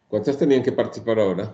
¿Cuántos tenían que participar ahora?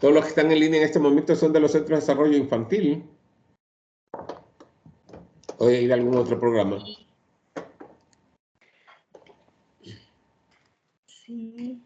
Todos los que están en línea en este momento son de los centros de desarrollo infantil. ¿O de algún otro programa? Sí.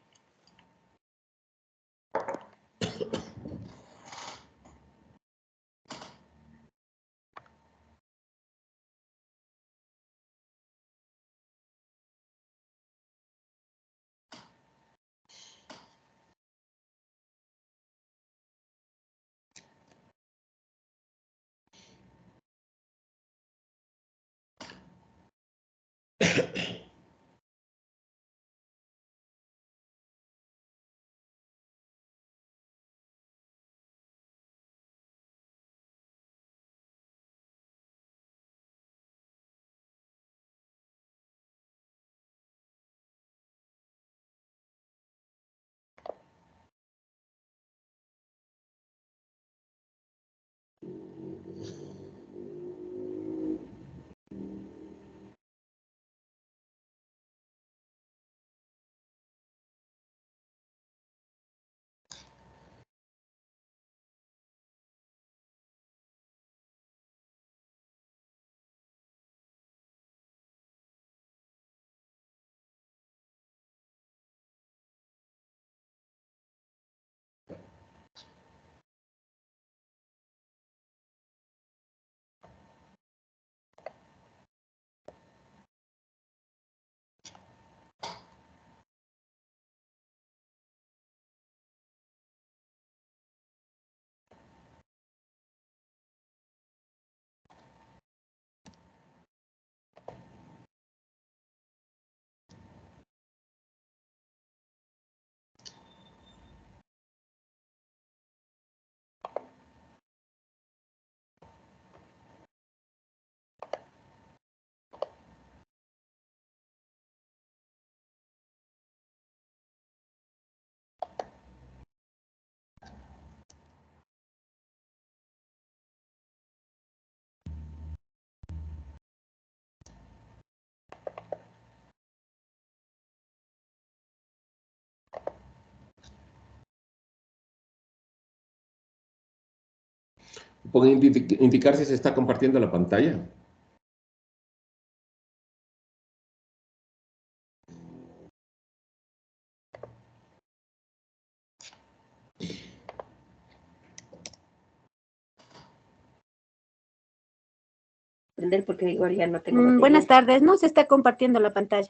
¿Pueden indicar si se está compartiendo la pantalla? Porque igual ya no tengo Buenas tardes, no se está compartiendo la pantalla.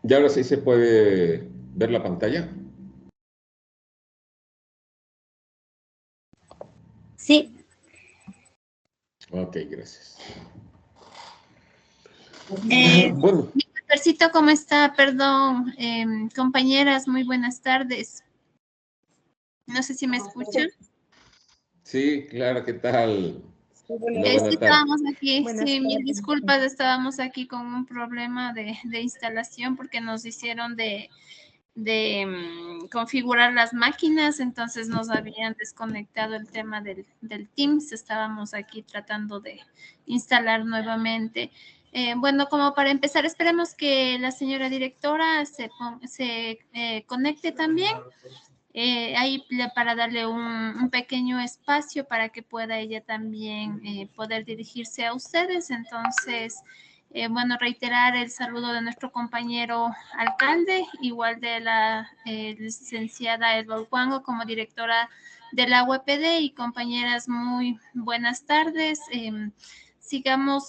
¿Y ahora sí se puede ver la pantalla? Sí, Ok, gracias. Eh, Bueno, Mi Waltercito, ¿cómo está? Perdón, compañeras, muy buenas tardes. No sé si me escuchan. sí, claro, ¿qué tal? Una Sí, buena tarde. estábamos aquí, Buenas sí, mil tardes. disculpas, estábamos aquí con un problema de instalación porque nos hicieron de configurar las máquinas, entonces nos habían desconectado el tema del Teams, estábamos aquí tratando de instalar nuevamente. Bueno, como para empezar, esperemos que la señora directora se conecte también. Ahí para darle un pequeño espacio para que pueda ella también poder dirigirse a ustedes. Entonces, bueno, reiterar el saludo de nuestro compañero alcalde, igual de la licenciada Elba Huango como directora de la UPD y compañeras, muy buenas tardes. Sigamos,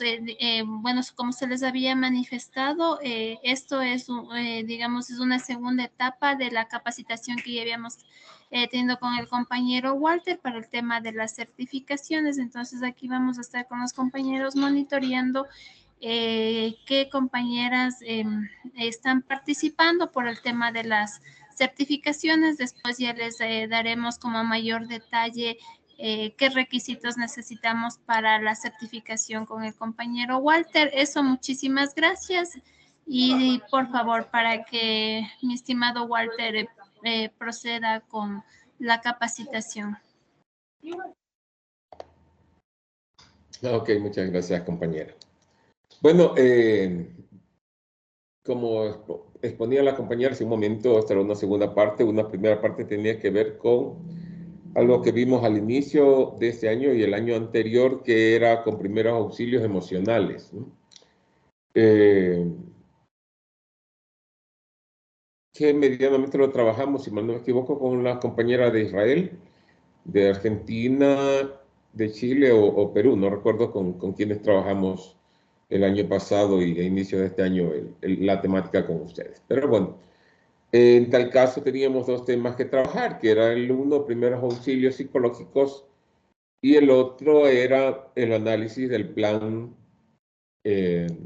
bueno, como se les había manifestado, esto es, digamos, es una segunda etapa de la capacitación que ya habíamos tenido con el compañero Walter para el tema de las certificaciones. Entonces aquí vamos a estar con los compañeros monitoreando qué compañeras están participando por el tema de las certificaciones. Después ya les daremos como mayor detalle qué requisitos necesitamos para la certificación con el compañero Walter. Eso, muchísimas gracias. Y por favor, para que mi estimado Walter proceda con la capacitación. Ok, muchas gracias, compañera. Bueno, como exponía la compañera hace un momento, esta era una segunda parte. Una primera parte tenía que ver con algo que vimos al inicio de este año y el año anterior, que era con primeros auxilios emocionales, ¿no? Que medianamente lo trabajamos, si mal no me equivoco, con una compañera de Israel, de Argentina, de Chile o Perú. No recuerdo con quienes trabajamos el año pasado y a inicio de este año la temática con ustedes. Pero bueno, en tal caso teníamos dos temas que trabajar, que era el uno, primeros auxilios psicológicos, y el otro era el análisis del plan, el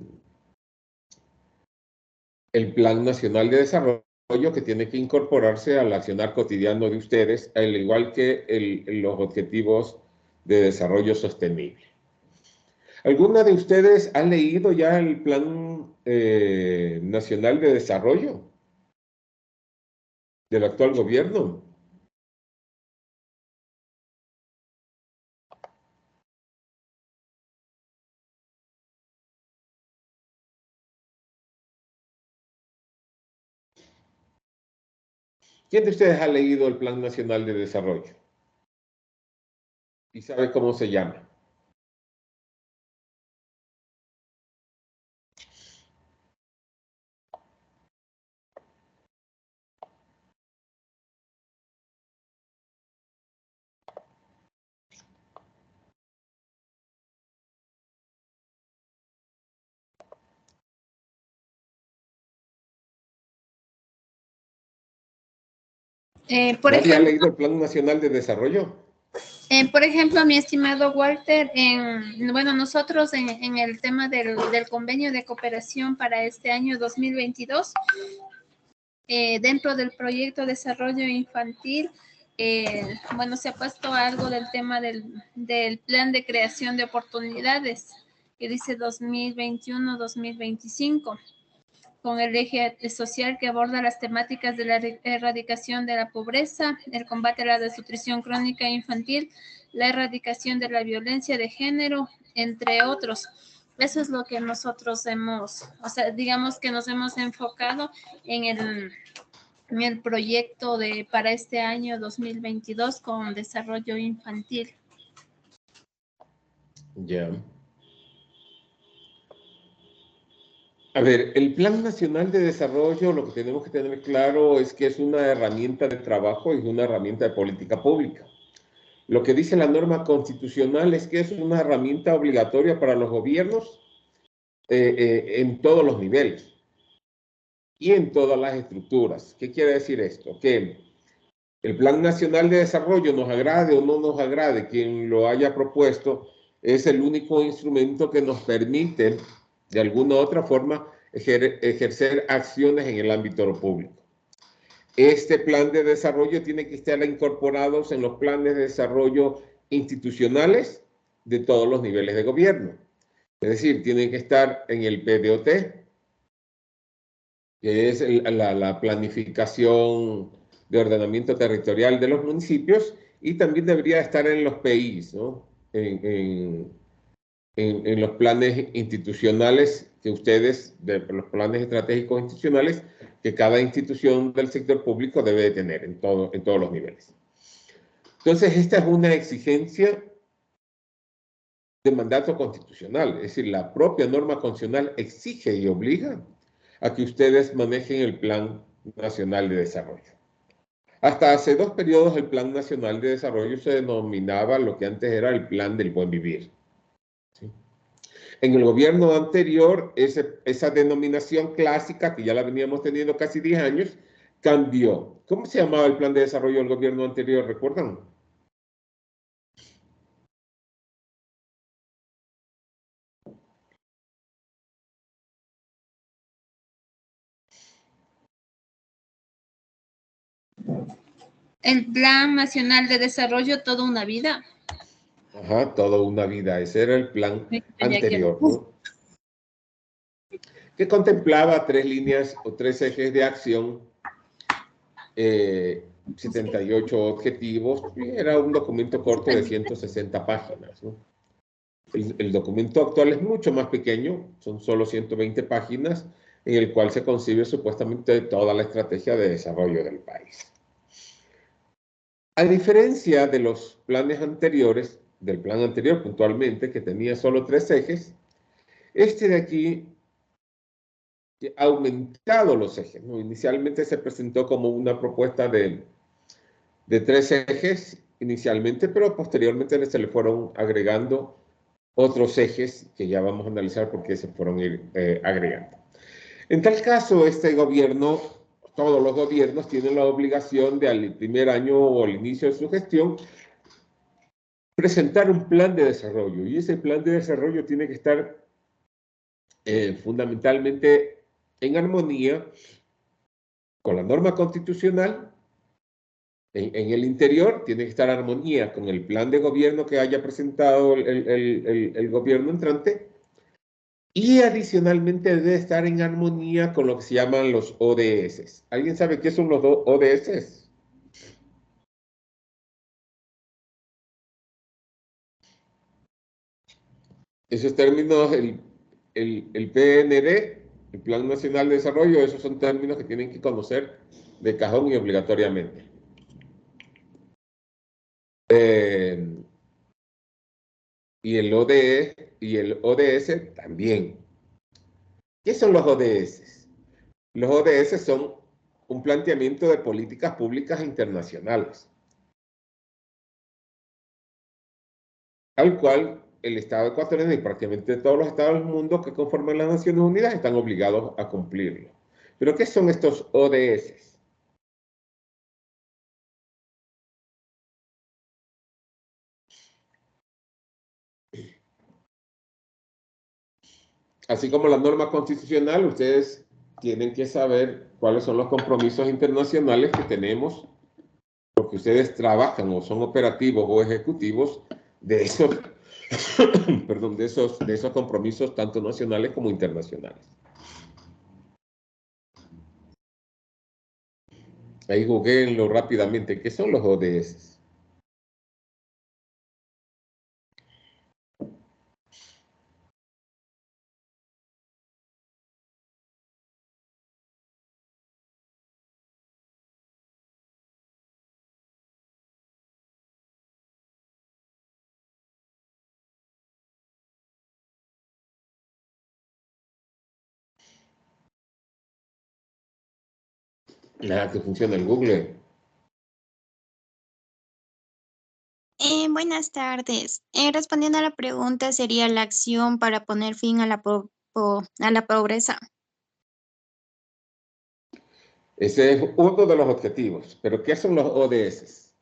Plan Nacional de Desarrollo, que tiene que incorporarse al accionar cotidiano de ustedes, al igual que los objetivos de desarrollo sostenible. ¿Alguna de ustedes ha leído ya el Plan Nacional de Desarrollo del actual gobierno? ¿Quién de ustedes ha leído el Plan Nacional de Desarrollo? ¿Y sabe cómo se llama? ¿Nadie ha leído el Plan Nacional de Desarrollo? Por ejemplo, mi estimado Walter, bueno, nosotros en el tema del convenio de cooperación para este año 2022, dentro del proyecto de desarrollo infantil, bueno, se ha puesto algo del tema del plan de creación de oportunidades, que dice 2021-2025. Con el eje social que aborda las temáticas de la erradicación de la pobreza, el combate a la desnutrición crónica infantil, la erradicación de la violencia de género, entre otros. Eso es lo que nosotros hemos, o sea, digamos que nos hemos enfocado en el proyecto para este año 2022 con desarrollo infantil. Ya. A ver, el Plan Nacional de Desarrollo, lo que tenemos que tener claro es que es una herramienta de trabajo y una herramienta de política pública. Lo que dice la norma constitucional es que es una herramienta obligatoria para los gobiernos en todos los niveles. y en todas las estructuras. ¿Qué quiere decir esto? Que el Plan Nacional de Desarrollo, nos agrade o no nos agrade, quien lo haya propuesto, es el único instrumento que nos permite, de alguna u otra forma, ejercer acciones en el ámbito público. Este plan de desarrollo tiene que estar incorporado en los planes de desarrollo institucionales de todos los niveles de gobierno. Es decir, tiene que estar en el PDOT, que es la planificación de ordenamiento territorial de los municipios, y también debería estar en los PIs, ¿no? En los planes institucionales que ustedes, los planes estratégicos institucionales, que cada institución del sector público debe de tener en todos los niveles. Entonces, esta es una exigencia de mandato constitucional, es decir, la propia norma constitucional exige y obliga a que ustedes manejen el Plan Nacional de Desarrollo. Hasta hace 2 periodos el Plan Nacional de Desarrollo se denominaba lo que antes era el Plan del Buen Vivir. ¿Sí? En el gobierno anterior, esa denominación clásica, que ya la veníamos teniendo casi 10 años, cambió. ¿Cómo se llamaba el Plan de Desarrollo del gobierno anterior? ¿Recuerdan? El Plan Nacional de Desarrollo, toda una vida. Ajá, toda una vida. Ese era el plan anterior, ¿no? Que contemplaba 3 líneas o 3 ejes de acción, 78 objetivos, y era un documento corto de 160 páginas, ¿no? El documento actual es mucho más pequeño, son solo 120 páginas, en el cual se concibe supuestamente toda la estrategia de desarrollo del país. A diferencia de los planes anteriores, del plan anterior puntualmente, que tenía solo 3 ejes, este de aquí ha aumentado los ejes, ¿no? Inicialmente se presentó como una propuesta de 3 ejes inicialmente, pero posteriormente se le fueron agregando otros ejes que ya vamos a analizar por qué se fueron agregando. En tal caso, este gobierno, todos los gobiernos tienen la obligación de al primer año o al inicio de su gestión presentar un plan de desarrollo, y ese plan de desarrollo tiene que estar fundamentalmente en armonía con la norma constitucional. En el interior tiene que estar en armonía con el plan de gobierno que haya presentado el gobierno entrante, y adicionalmente debe estar en armonía con lo que se llaman los ODS. ¿Alguien sabe qué son los ODS? Esos términos, el PND, el Plan Nacional de Desarrollo, esos son términos que tienen que conocer de cajón y obligatoriamente. Y el ODE y el ODS también. ¿Qué son los ODS? Los ODS son un planteamiento de políticas públicas internacionales, al cual el Estado ecuatoriano y prácticamente todos los estados del mundo que conforman las Naciones Unidas están obligados a cumplirlo. ¿Pero qué son estos ODS? Así como la norma constitucional, ustedes tienen que saber cuáles son los compromisos internacionales que tenemos, porque ustedes trabajan o son operativos o ejecutivos de esos, perdón, de esos compromisos tanto nacionales como internacionales. Ahí googleenlo rápidamente. ¿Qué son los ODS? Nada, que funciona el Google. Buenas tardes. Respondiendo a la pregunta, sería la acción para poner fin a la pobreza. Ese es uno de los objetivos. Pero ¿qué son los ODS?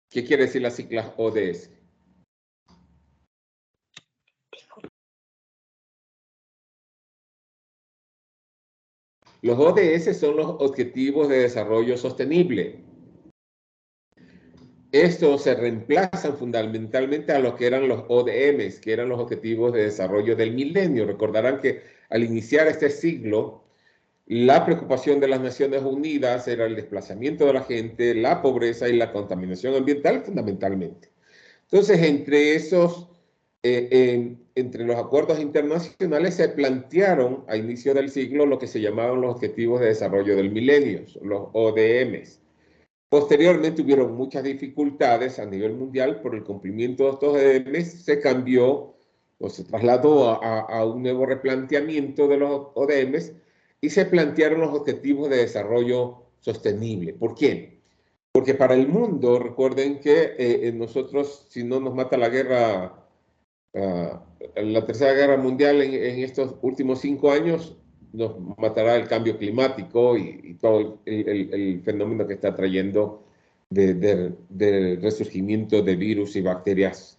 ¿Qué quiere decir las siglas ODS? Los ODS son los Objetivos de Desarrollo Sostenible. Estos se reemplazan fundamentalmente a lo que eran los ODMs, que eran los Objetivos de Desarrollo del Milenio. Recordarán que al iniciar este siglo, la preocupación de las Naciones Unidas era el desplazamiento de la gente, la pobreza y la contaminación ambiental fundamentalmente. Entonces, entre los acuerdos internacionales se plantearon a inicio del siglo lo que se llamaban los Objetivos de Desarrollo del Milenio, los ODMs. Posteriormente hubieron muchas dificultades a nivel mundial por el cumplimiento de estos ODMs, se cambió o se trasladó a un nuevo replanteamiento de los ODMs y se plantearon los Objetivos de Desarrollo Sostenible. ¿Por qué? Porque para el mundo, recuerden que nosotros, si no nos mata la guerra, la Tercera Guerra Mundial en estos últimos 5 años, nos matará el cambio climático y todo el fenómeno que está trayendo del resurgimiento de virus y bacterias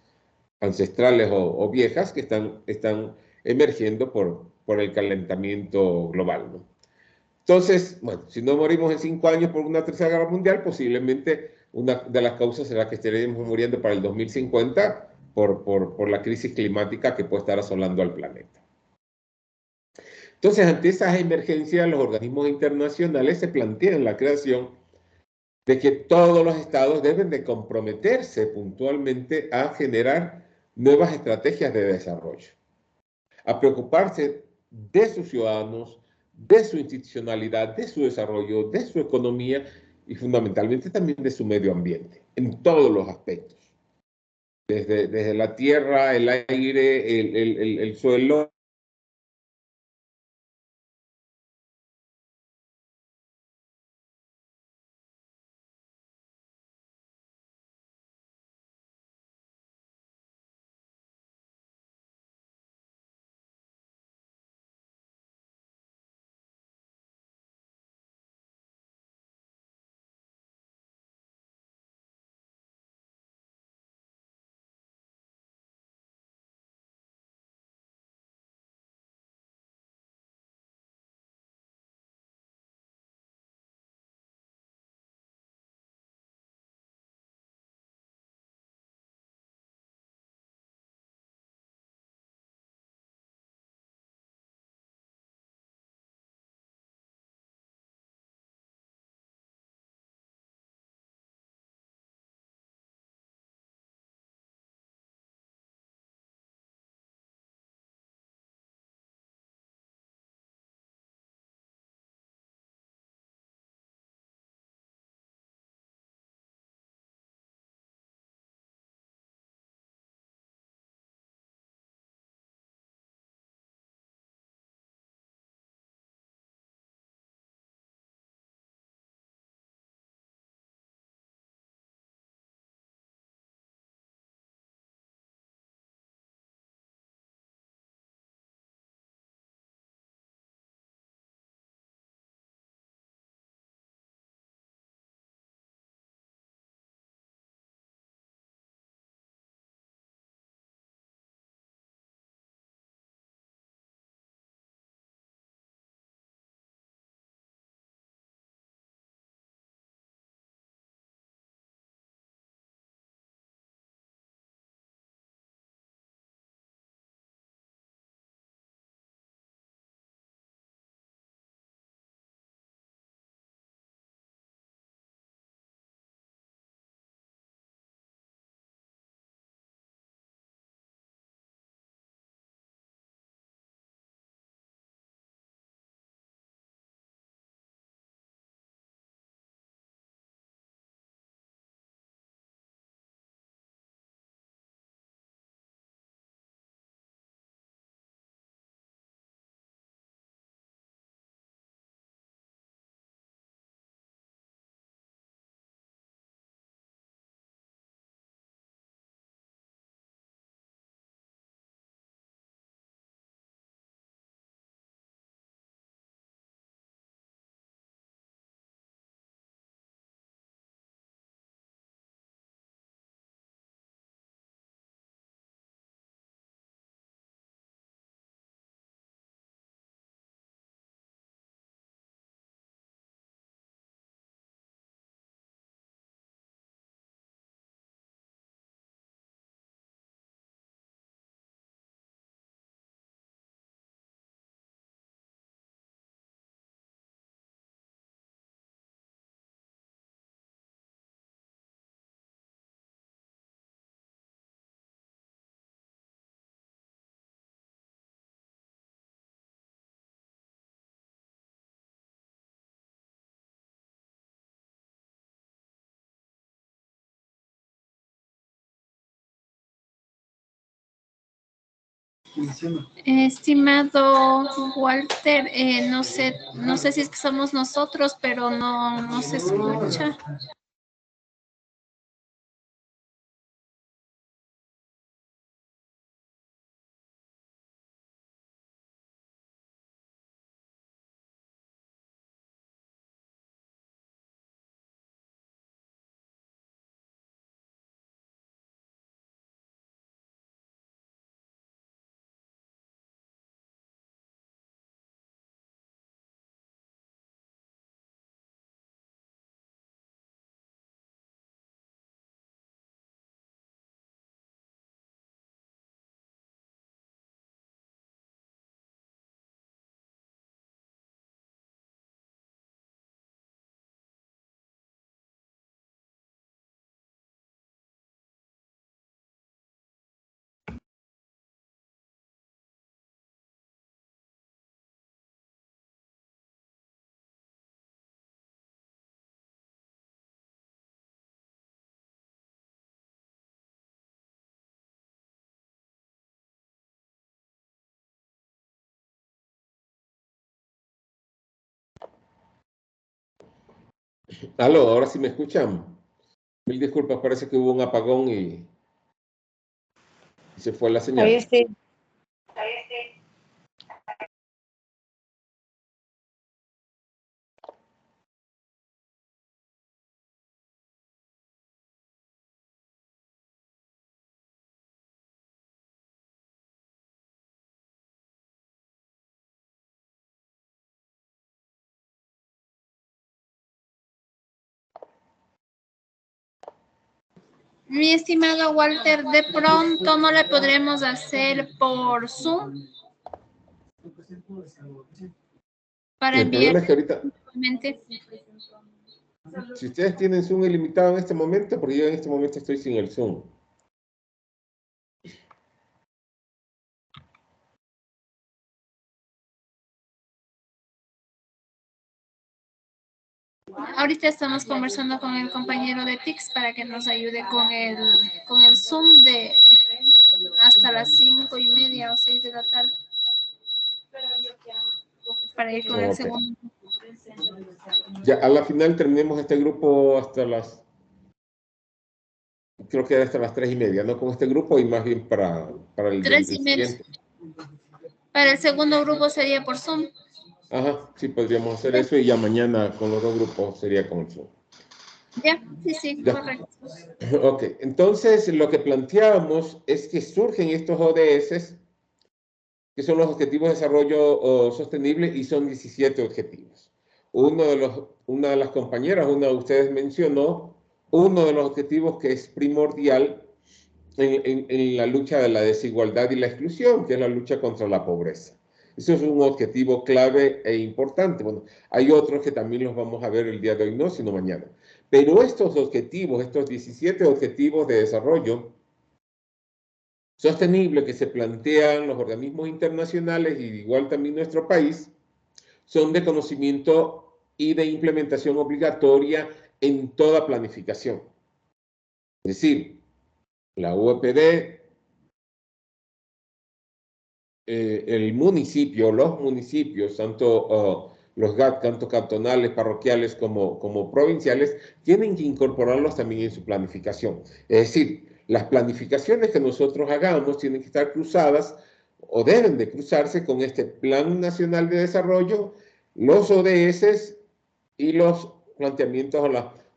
ancestrales o viejas que están emergiendo por el calentamiento global, ¿no? Entonces, bueno, si no morimos en 5 años por una tercera guerra mundial, posiblemente una de las causas será que estaremos muriendo para el 2050 por la crisis climática que puede estar asolando al planeta. Entonces, ante esas emergencias, los organismos internacionales se plantean la creación de que todos los estados deben de comprometerse puntualmente a generar nuevas estrategias de desarrollo, a preocuparse de sus ciudadanos, de su institucionalidad, de su desarrollo, de su economía y fundamentalmente también de su medio ambiente, en todos los aspectos. Desde la tierra, el aire, el suelo, Estimado Walter, no sé si es que somos nosotros, pero no se escucha. Aló, ahora sí me escuchan. Mil disculpas, parece que hubo un apagón y se fue la Ahí señal. sí. Mi estimado Walter, de pronto no le podremos hacer por Zoom para El problema enviar es que ahorita, nuevamente. si ustedes tienen Zoom ilimitado en este momento, porque yo en este momento estoy sin el Zoom. Ahorita estamos conversando con el compañero de TICS para que nos ayude con el Zoom de hasta las 5:30 o 6 de la tarde. Para ir con el Ok. segundo. Ya a la final terminemos este grupo creo que hasta las 3:30, no con este grupo y más bien para el 3:30. siguiente. Para el segundo grupo sería por Zoom. Ajá, sí, podríamos hacer eso y ya mañana con los dos grupos sería con el Zoom. Ya, sí, Ya. correcto. Ok, entonces lo que planteábamos es que surgen estos ODS, que son los Objetivos de Desarrollo Sostenible, y son 17 objetivos. Una de las compañeras, una de ustedes mencionó, uno de los objetivos que es primordial en la lucha de la desigualdad y la exclusión, que es la lucha contra la pobreza. Eso es un objetivo clave e importante. Bueno, hay otros que también los vamos a ver el día de hoy, no, sino mañana. Pero estos objetivos, estos 17 objetivos de desarrollo sostenible que se plantean los organismos internacionales y igual también nuestro país, son de conocimiento y de implementación obligatoria en toda planificación. Es decir, la UPD, el municipio, los municipios, tanto los GAT, tanto cantonales, parroquiales como provinciales, tienen que incorporarlos también en su planificación. Es decir, las planificaciones que nosotros hagamos tienen que estar cruzadas o deben de cruzarse con este Plan Nacional de Desarrollo, los ODS y los planteamientos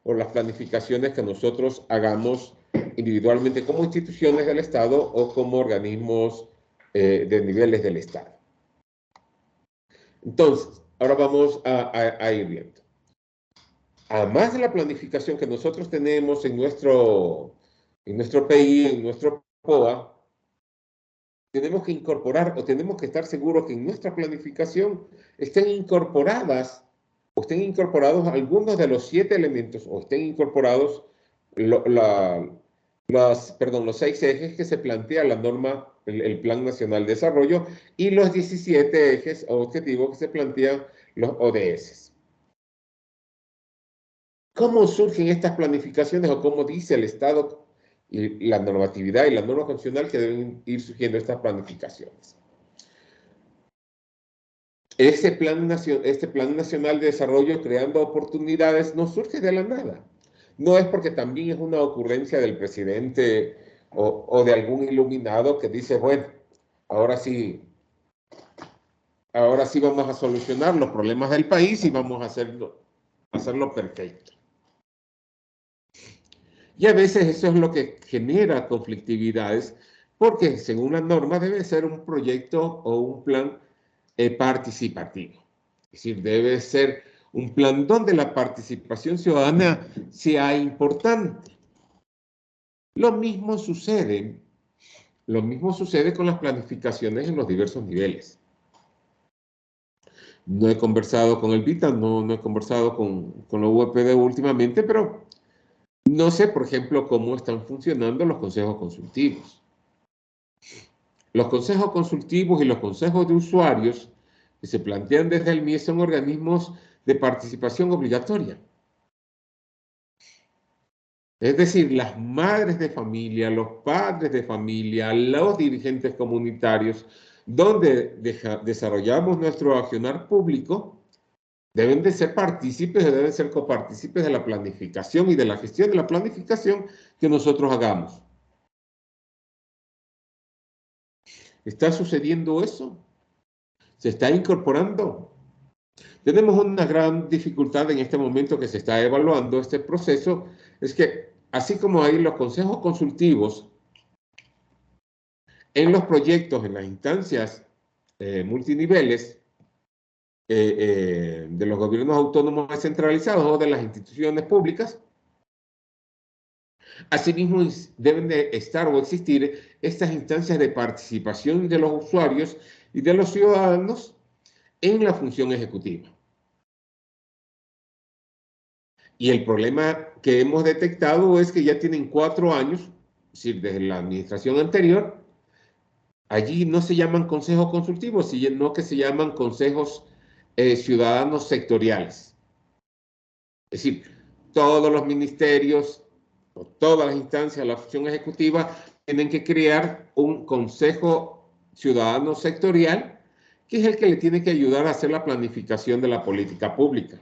o las planificaciones que nosotros hagamos individualmente como instituciones del Estado o como organismos de niveles del Estado. Entonces, ahora vamos a ir viendo. Además de la planificación que nosotros tenemos en nuestro PI, en nuestro POA, tenemos que incorporar o tenemos que estar seguros que en nuestra planificación estén incorporados algunos de los 7 elementos o estén incorporados los 6 ejes que se plantea la norma, el Plan Nacional de Desarrollo, y los 17 ejes o objetivos que se plantean los ODS. ¿Cómo surgen estas planificaciones o cómo dice el Estado y la normatividad y la norma constitucional que deben ir surgiendo estas planificaciones. Este plan nacional de desarrollo creando oportunidades no surge de la nada. No es porque también es una ocurrencia del presidente o de algún iluminado que dice, bueno, ahora sí vamos a solucionar los problemas del país y vamos a hacerlo perfecto. Y a veces eso es lo que genera conflictividades, porque según la norma debe ser un proyecto o un plan participativo. Es decir, debe ser un plan donde la participación ciudadana sea importante. Lo mismo sucede con las planificaciones en los diversos niveles. No he conversado con el VITA, no he conversado con la UEPD últimamente, pero no sé, por ejemplo, cómo están funcionando los consejos consultivos. Los consejos consultivos y los consejos de usuarios que se plantean desde el MIE son organismos de participación obligatoria. Es decir, las madres de familia, los padres de familia, los dirigentes comunitarios, donde desarrollamos nuestro accionar público, deben de ser partícipes, deben ser copartícipes de la planificación y de la gestión de la planificación que nosotros hagamos. ¿Está sucediendo eso? ¿Se está incorporando? Tenemos una gran dificultad en este momento que se está evaluando este proceso, es que así como hay los consejos consultivos en los proyectos, en las instancias multiniveles de los gobiernos autónomos descentralizados o de las instituciones públicas, asimismo deben de estar o existir estas instancias de participación de los usuarios y de los ciudadanos en la función ejecutiva. Y el problema que hemos detectado es que ya tienen 4 años, es decir, desde la administración anterior, allí no se llaman consejos consultivos, sino que se llaman consejos ciudadanos sectoriales. Es decir, todos los ministerios o todas las instancias de la función ejecutiva tienen que crear un consejo ciudadano sectorial, que es el que le tiene que ayudar a hacer la planificación de la política pública.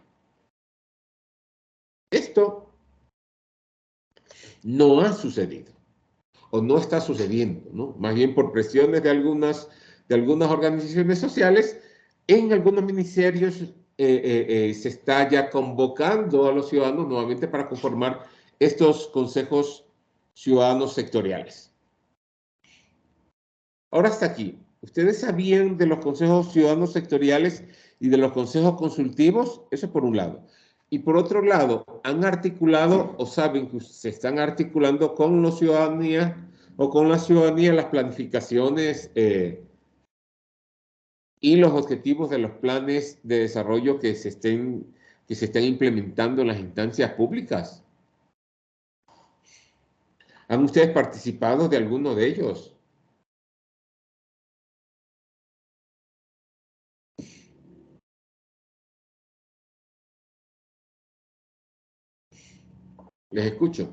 Esto no ha sucedido o no está sucediendo, ¿no? Más bien por presiones de algunas organizaciones sociales, en algunos ministerios se está ya convocando a los ciudadanos nuevamente para conformar estos consejos ciudadanos sectoriales. Ahora hasta aquí. ¿Ustedes sabían de los consejos ciudadanos sectoriales y de los consejos consultivos? Eso por un lado. Y por otro lado, ¿han articulado o saben que se están articulando con la ciudadanía o con la ciudadanía las planificaciones y los objetivos de los planes de desarrollo que se estén implementando en las instancias públicas? ¿Han ustedes participado de alguno de ellos? Les escucho.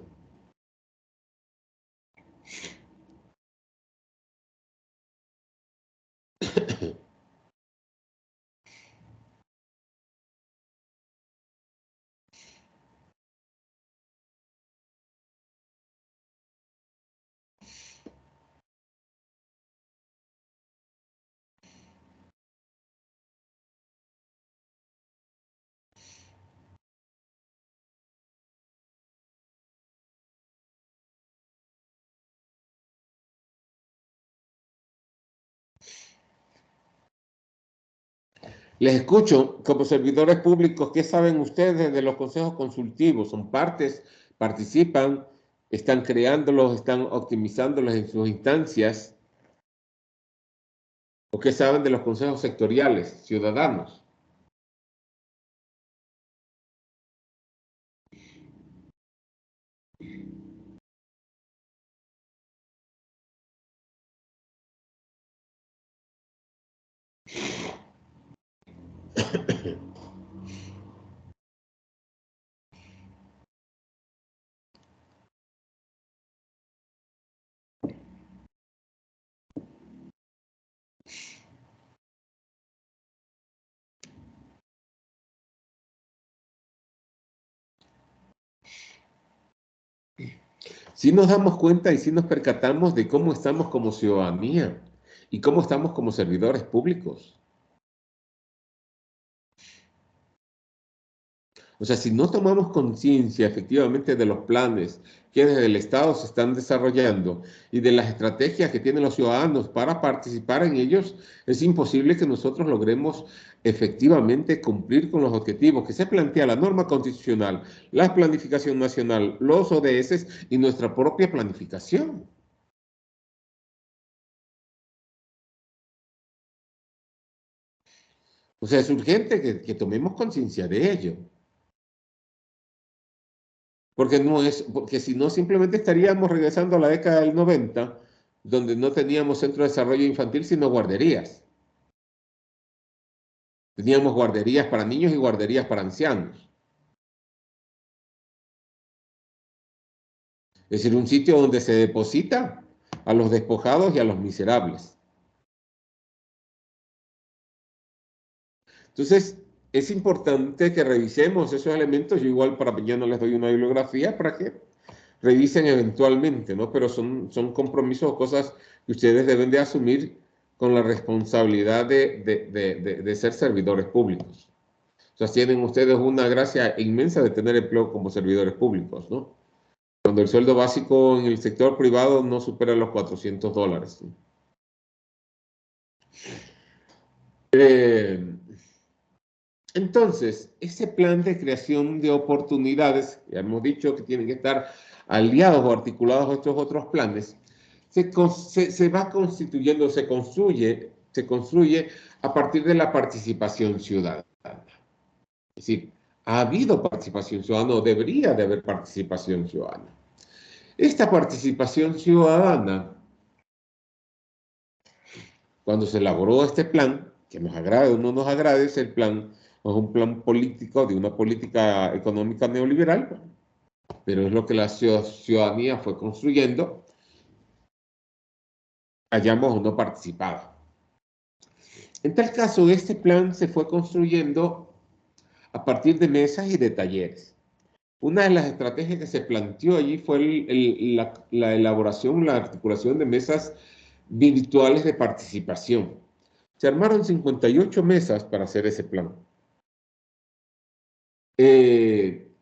Les escucho, como servidores públicos, ¿qué saben ustedes de los consejos consultivos? ¿Son partes? ¿Participan? ¿Están creándolos? ¿Están optimizándolos en sus instancias? ¿O qué saben de los consejos sectoriales, ciudadanos? sí nos damos cuenta y sí nos percatamos de cómo estamos como ciudadanía y cómo estamos como servidores públicos. O sea, si no tomamos conciencia efectivamente de los planes que desde el Estado se están desarrollando y de las estrategias que tienen los ciudadanos para participar en ellos, es imposible que nosotros logremos efectivamente cumplir con los objetivos que se plantea la norma constitucional, la planificación nacional, los ODS y nuestra propia planificación. O sea, es urgente que tomemos conciencia de ello. Porque si no, simplemente estaríamos regresando a la década del 90, donde no teníamos centro de desarrollo infantil, sino guarderías. Teníamos guarderías para niños y guarderías para ancianos. Es decir, un sitio donde se deposita a los despojados y a los miserables. Entonces, es importante que revisemos esos elementos. Yo igual para mañana les doy una bibliografía para que revisen eventualmente, ¿no? Pero son compromisos o cosas que ustedes deben de asumir con la responsabilidad de ser servidores públicos. O sea, tienen ustedes una gracia inmensa de tener empleo como servidores públicos, ¿no? Cuando el sueldo básico en el sector privado no supera los $400, ¿no? Entonces, ese plan de creación de oportunidades, ya hemos dicho que tienen que estar aliados o articulados a estos otros planes, se va constituyendo, se construye a partir de la participación ciudadana. Es decir, ha habido participación ciudadana o debería de haber participación ciudadana. Esta participación ciudadana, cuando se elaboró este plan, que nos agrade o no nos agrade, es el plan, es un plan político de una política económica neoliberal, pero es lo que la ciudadanía fue construyendo, hayamos o no participado. En tal caso, este plan se fue construyendo a partir de mesas y de talleres. Una de las estrategias que se planteó allí fue la elaboración, la articulación de mesas virtuales de participación. Se armaron 58 mesas para hacer ese plan.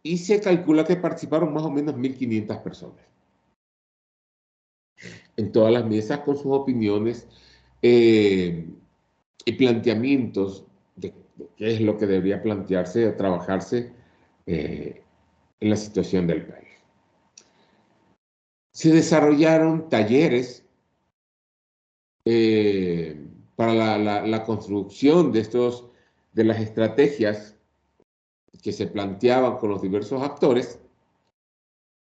Y se calcula que participaron más o menos 1.500 personas. En todas las mesas con sus opiniones y planteamientos de qué es lo que debería plantearse o trabajarse en la situación del país. Se desarrollaron talleres para la construcción de las estrategias que se planteaban con los diversos actores.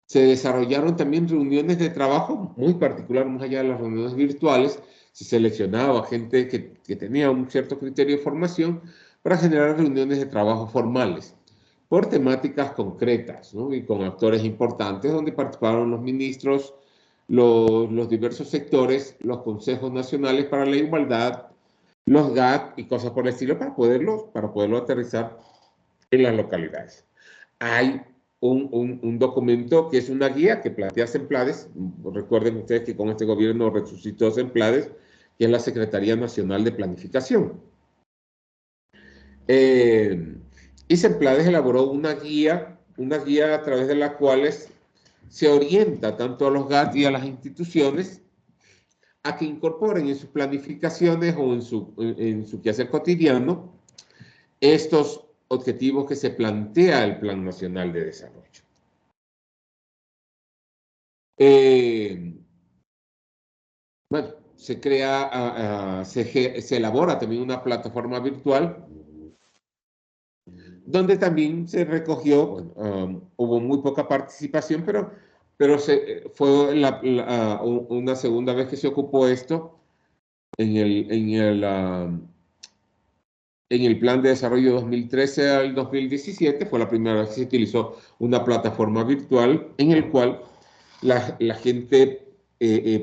Se desarrollaron también reuniones de trabajo muy particular, más allá de las reuniones virtuales. Se seleccionaba gente que tenía un cierto criterio de formación para generar reuniones de trabajo formales por temáticas concretas, ¿no? Y con actores importantes donde participaron los ministros, los diversos sectores, los consejos nacionales para la igualdad, los GAT y cosas por el estilo para poderlo aterrizar en las localidades. Hay un documento que es una guía que plantea CEMPLADES. Recuerden ustedes que con este gobierno resucitó CEMPLADES, que es la Secretaría Nacional de Planificación. Y CEMPLADES elaboró una guía a través de la cual se orienta tanto a los GAT y a las instituciones a que incorporen en sus planificaciones o en su quehacer cotidiano estos objetivos que se plantea el Plan Nacional de Desarrollo. Bueno, se elabora también una plataforma virtual donde también se recogió, bueno, hubo muy poca participación, pero fue una segunda vez que se ocupó esto en el Plan de Desarrollo 2013 al 2017, fue la primera vez que se utilizó una plataforma virtual en el cual la gente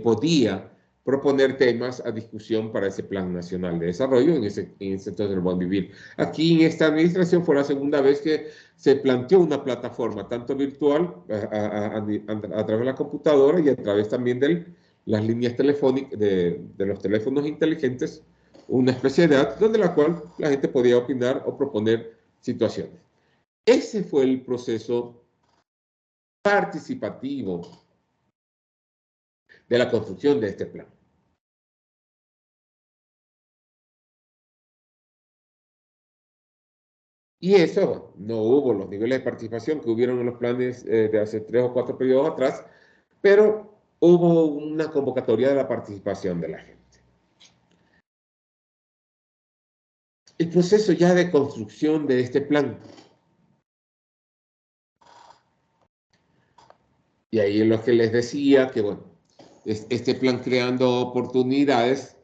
podía proponer temas a discusión para ese Plan Nacional de Desarrollo en ese entonces del Buen Vivir. Aquí en esta administración fue la segunda vez que se planteó una plataforma, tanto virtual, a través de la computadora y a través también de las líneas telefónicas, de los teléfonos inteligentes, una especie de app donde la cual la gente podía opinar o proponer situaciones. Ese fue el proceso participativo de la construcción de este plan. Y eso, no hubo los niveles de participación que hubieron en los planes de hace 3 o 4 periodos atrás, pero hubo una convocatoria de la participación de la gente. El proceso ya de construcción de este plan. Y ahí es lo que les decía, que bueno, este plan creando oportunidades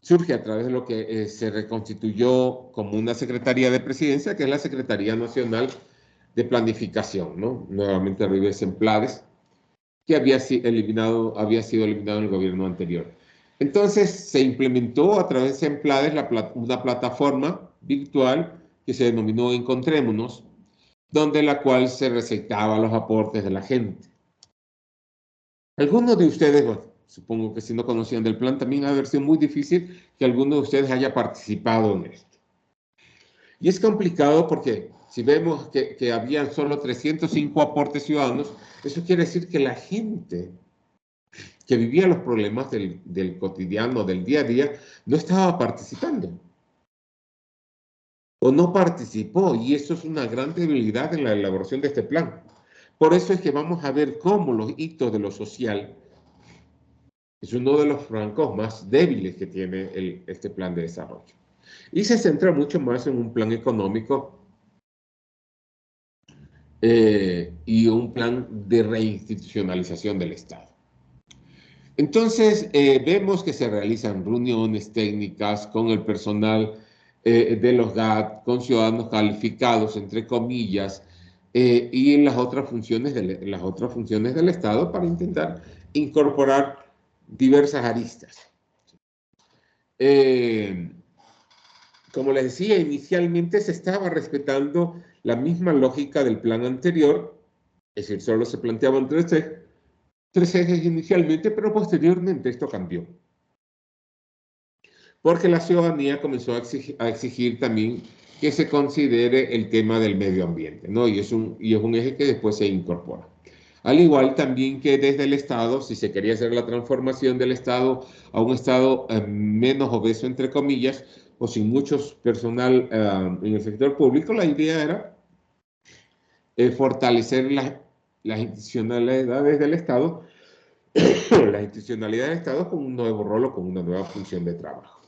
surge a través de lo que se reconstituyó como una Secretaría de Presidencia, que es la Secretaría Nacional de Planificación, ¿no? Nuevamente Ribes Semplades, que había sido eliminado en el gobierno anterior. Entonces se implementó a través de Semplades una plataforma virtual que se denominó Encontrémonos, donde la cual se recetaban los aportes de la gente. Algunos de ustedes, bueno, supongo que si no conocían del plan, también ha de haber sido muy difícil que alguno de ustedes haya participado en esto. Y es complicado porque si vemos que habían solo 305 aportes ciudadanos, eso quiere decir que la gente que vivía los problemas del cotidiano, del día a día, no estaba participando. O no participó, y eso es una gran debilidad en la elaboración de este plan. Por eso es que vamos a ver cómo los hitos de lo social es uno de los flancos más débiles que tiene este plan de desarrollo. Y se centra mucho más en un plan económico y un plan de reinstitucionalización del Estado. Entonces, vemos que se realizan reuniones técnicas con el personal de los GAT, con ciudadanos calificados, entre comillas, y en las otras funciones del Estado para intentar incorporar diversas aristas. Como les decía, inicialmente se estaba respetando la misma lógica del plan anterior, es decir, solo se planteaban tres ejes inicialmente, pero posteriormente esto cambió. Porque la ciudadanía comenzó a exigir también que se considere el tema del medio ambiente, ¿no? Y es un eje que después se incorpora. Al igual también que desde el Estado, si se quería hacer la transformación del Estado a un Estado menos obeso, entre comillas, o sin mucho personal en el sector público, la idea era fortalecer las institucionalidades del Estado, las institucionalidades del Estado con un nuevo rol o con una nueva función de trabajo.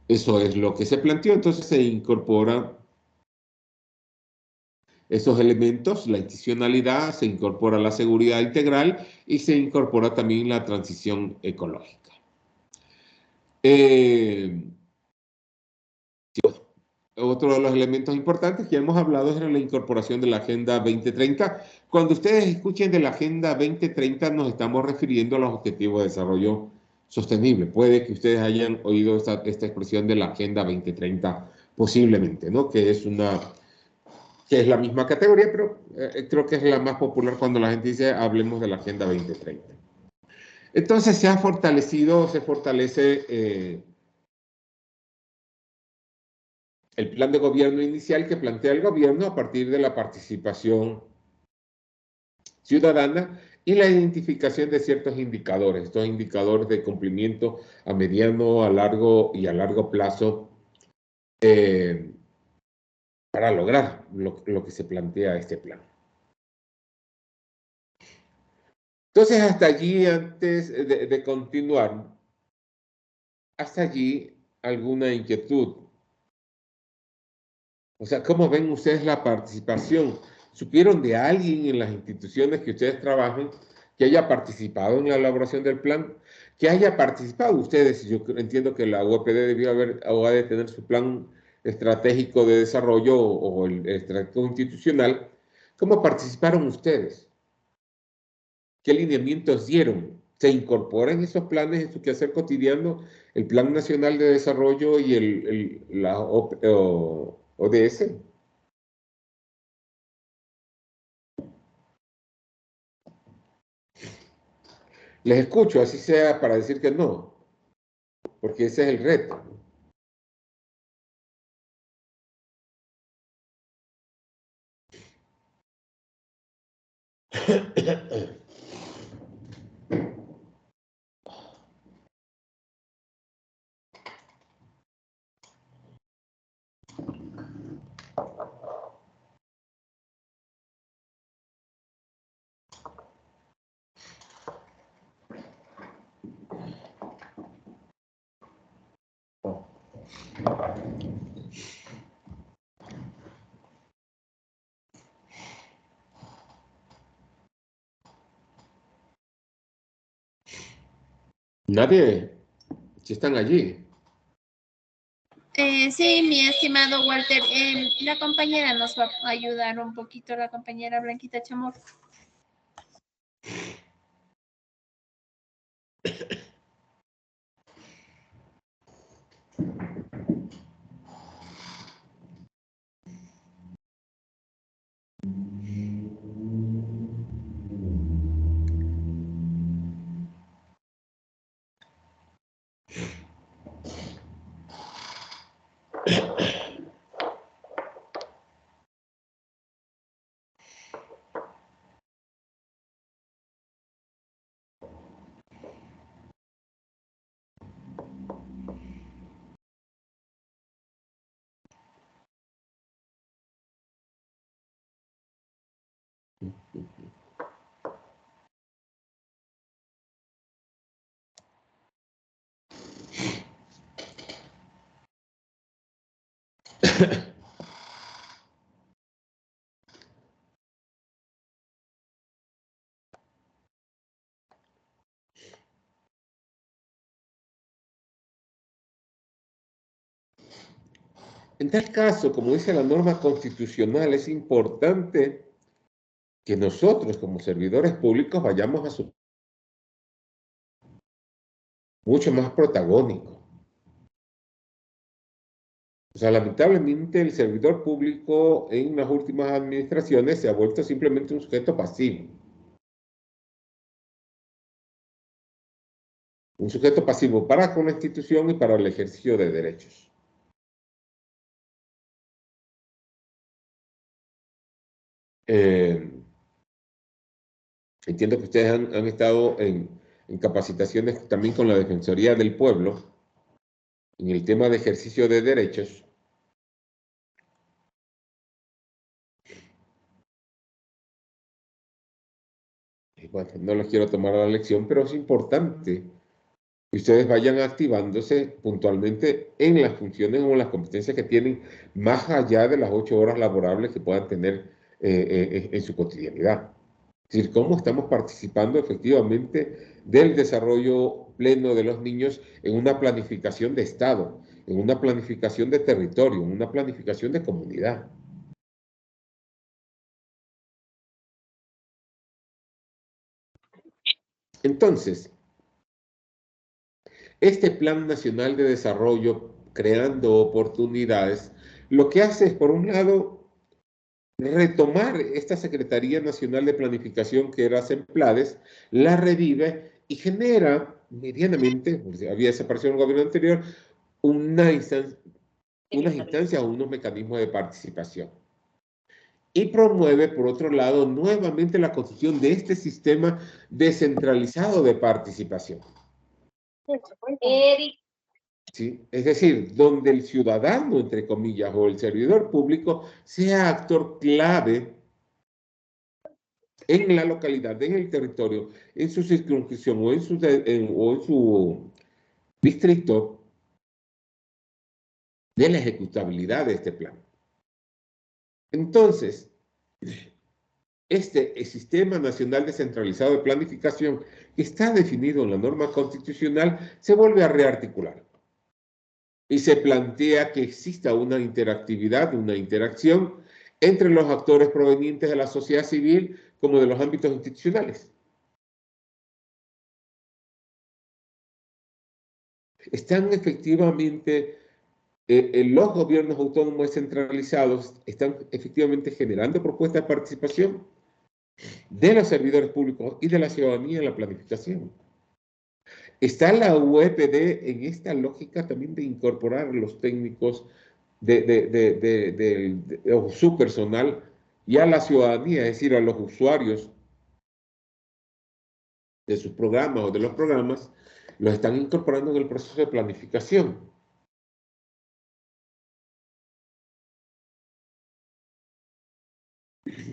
Eso es lo que se planteó, entonces se incorpora esos elementos, la institucionalidad, se incorpora la seguridad integral y se incorpora también la transición ecológica. Otro de los elementos importantes que hemos hablado es la incorporación de la Agenda 2030. Cuando ustedes escuchen de la Agenda 2030 nos estamos refiriendo a los Objetivos de Desarrollo Sostenible. Puede que ustedes hayan oído esta expresión de la Agenda 2030 posiblemente, ¿no? Que es la misma categoría, pero creo que es la más popular cuando la gente dice hablemos de la Agenda 2030. Entonces se fortalece el plan de gobierno inicial que plantea el gobierno a partir de la participación ciudadana y la identificación de ciertos indicadores, estos indicadores de cumplimiento a mediano, a largo y a largo plazo para lograr lo que se plantea este plan. Entonces, hasta allí, antes de continuar, hasta allí alguna inquietud. O sea, ¿cómo ven ustedes la participación? ¿Supieron de alguien en las instituciones que ustedes trabajan que haya participado en la elaboración del plan? Que haya participado ustedes. Yo entiendo que la UAPD debió haber o ha de tener su plan estratégico de desarrollo o el estratégico institucional. ¿Cómo participaron ustedes? ¿Qué lineamientos dieron? se incorporan esos planes en su quehacer cotidiano, el Plan Nacional de Desarrollo y la ODS. Les escucho, así sea para decir que no, porque ese es el reto. Nadie, si están allí. Sí, mi estimado Walter, la compañera nos va a ayudar un poquito, la compañera Blanquita Chamorro. En tal caso, como dice la norma constitucional, es importante que nosotros como servidores públicos vayamos a su mucho más protagónico. O sea, lamentablemente el servidor público en las últimas administraciones se ha vuelto simplemente un sujeto pasivo. Un sujeto pasivo para con la institución y para el ejercicio de derechos. Entiendo que ustedes han estado en capacitaciones también con la Defensoría del Pueblo en el tema de ejercicio de derechos. Y bueno, no les quiero tomar la lección, pero es importante que ustedes vayan activándose puntualmente en las funciones o en las competencias que tienen más allá de las 8 horas laborables que puedan tener en su cotidianidad. Es decir, cómo estamos participando efectivamente del desarrollo pleno de los niños en una planificación de Estado, en una planificación de territorio, en una planificación de comunidad. Entonces, este Plan Nacional de Desarrollo, creando oportunidades, lo que hace es, por un lado, retomar esta Secretaría Nacional de Planificación que era CEMPLADES, la revive y genera medianamente, porque había desaparecido en el gobierno anterior, unas instancias o unos mecanismos de participación. Y promueve, por otro lado, nuevamente la construcción de este sistema descentralizado de participación. ¿Sí? Es decir, donde el ciudadano, entre comillas, o el servidor público sea actor clave en la localidad, en el territorio, en su circunscripción o en su distrito de la ejecutabilidad de este plan. Entonces, el Sistema Nacional Descentralizado de Planificación, que está definido en la norma constitucional, se vuelve a rearticular. Y se plantea que exista una interactividad, una interacción entre los actores provenientes de la sociedad civil como de los ámbitos institucionales. Están efectivamente, los gobiernos autónomos descentralizados están efectivamente generando propuestas de participación de los servidores públicos y de la ciudadanía en la planificación. Está la UEPD en esta lógica también de incorporar a los técnicos de su personal y a la ciudadanía, es decir, a los usuarios de sus programas o de los programas, los están incorporando en el proceso de planificación.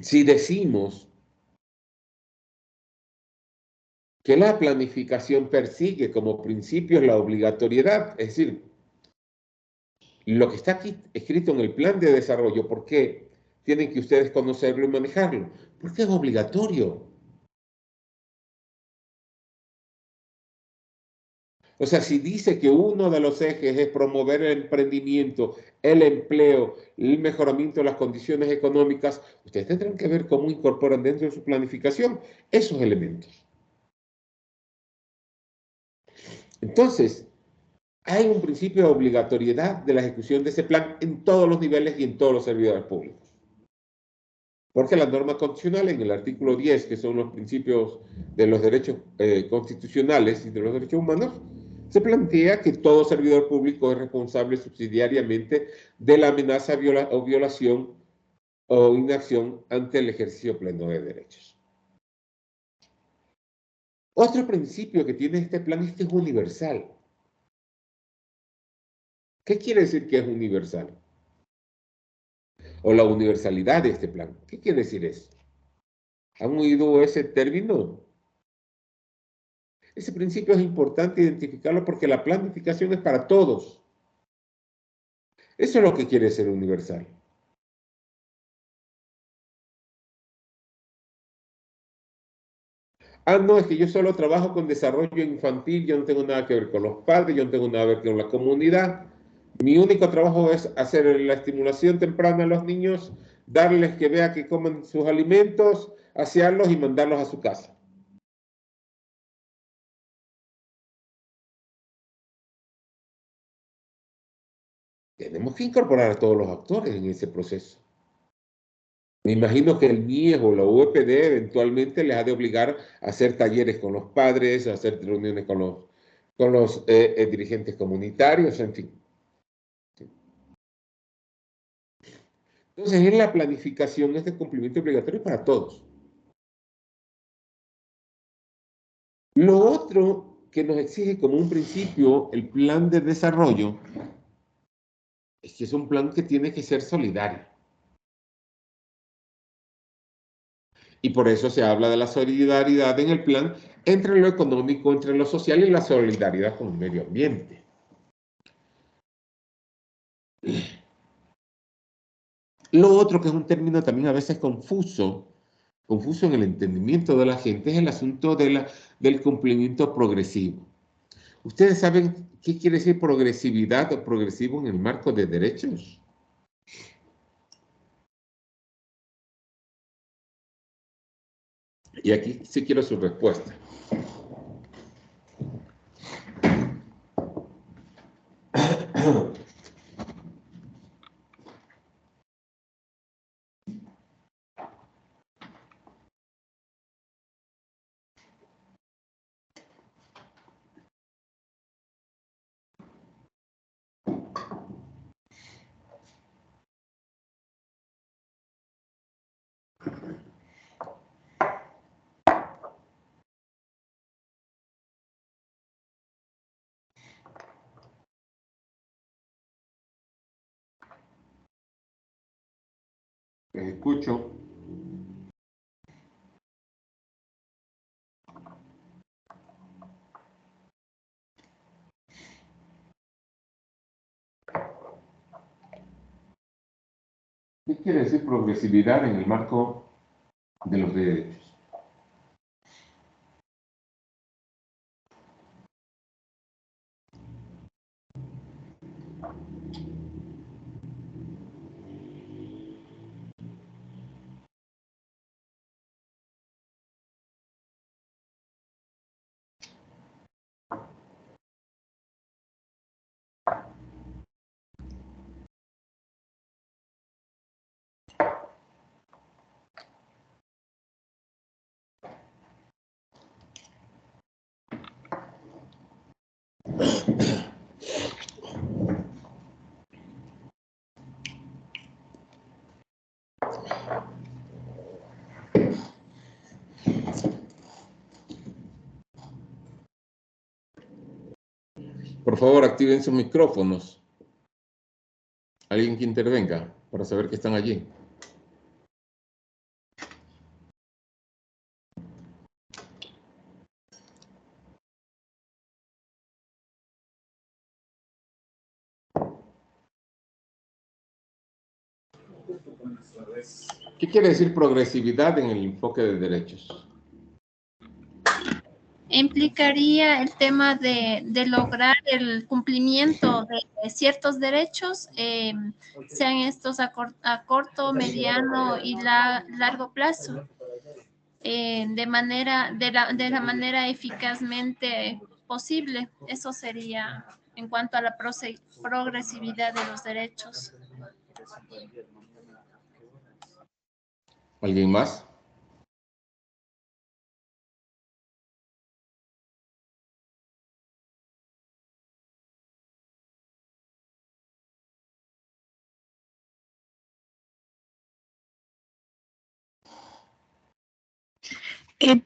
Si decimos que la planificación persigue como principio la obligatoriedad, es decir, lo que está aquí escrito en el plan de desarrollo, ¿por qué tienen que ustedes conocerlo y manejarlo? Porque es obligatorio. O sea, si dice que uno de los ejes es promover el emprendimiento, el empleo, el mejoramiento de las condiciones económicas, ustedes tendrán que ver cómo incorporan dentro de su planificación esos elementos. Entonces, hay un principio de obligatoriedad de la ejecución de ese plan en todos los niveles y en todos los servidores públicos. Porque la norma constitucional en el artículo 10, que son los principios de los derechos constitucionales y de los derechos humanos, se plantea que todo servidor público es responsable subsidiariamente de la amenaza o violación o inacción ante el ejercicio pleno de derechos. Otro principio que tiene este plan es que es universal. ¿Qué quiere decir que es universal? O la universalidad de este plan. ¿Qué quiere decir eso? ¿Han oído ese término? Ese principio es importante identificarlo porque la planificación es para todos. Eso es lo que quiere ser universal. Ah, no, es que yo solo trabajo con desarrollo infantil, yo no tengo nada que ver con los padres, yo no tengo nada que ver con la comunidad. Mi único trabajo es hacer la estimulación temprana a los niños, darles que vea que comen sus alimentos, asearlos y mandarlos a su casa. Tenemos que incorporar a todos los actores en ese proceso. Me imagino que el MIES o la UEPD eventualmente les ha de obligar a hacer talleres con los padres, a hacer reuniones con los dirigentes comunitarios, en fin. Entonces, en la planificación este cumplimiento obligatorio para todos. Lo otro que nos exige como un principio el plan de desarrollo es que es un plan que tiene que ser solidario. Y por eso se habla de la solidaridad en el plan entre lo económico, entre lo social y la solidaridad con el medio ambiente. Lo otro que es un término también a veces confuso en el entendimiento de la gente, es el asunto del cumplimiento progresivo. ¿Ustedes saben qué quiere decir progresividad o progresivo en el marco de derechos? Y aquí sí quiero su respuesta. Les escucho. ¿Qué quiere decir progresividad en el marco de los derechos? Por favor, activen sus micrófonos. Alguien que intervenga para saber que están allí. ¿Qué quiere decir progresividad en el enfoque de derechos? Implicaría el tema de lograr el cumplimiento de ciertos derechos, sean estos a corto, mediano y largo plazo, de la manera eficazmente posible. Eso sería en cuanto a la progresividad de los derechos. ¿Alguien más?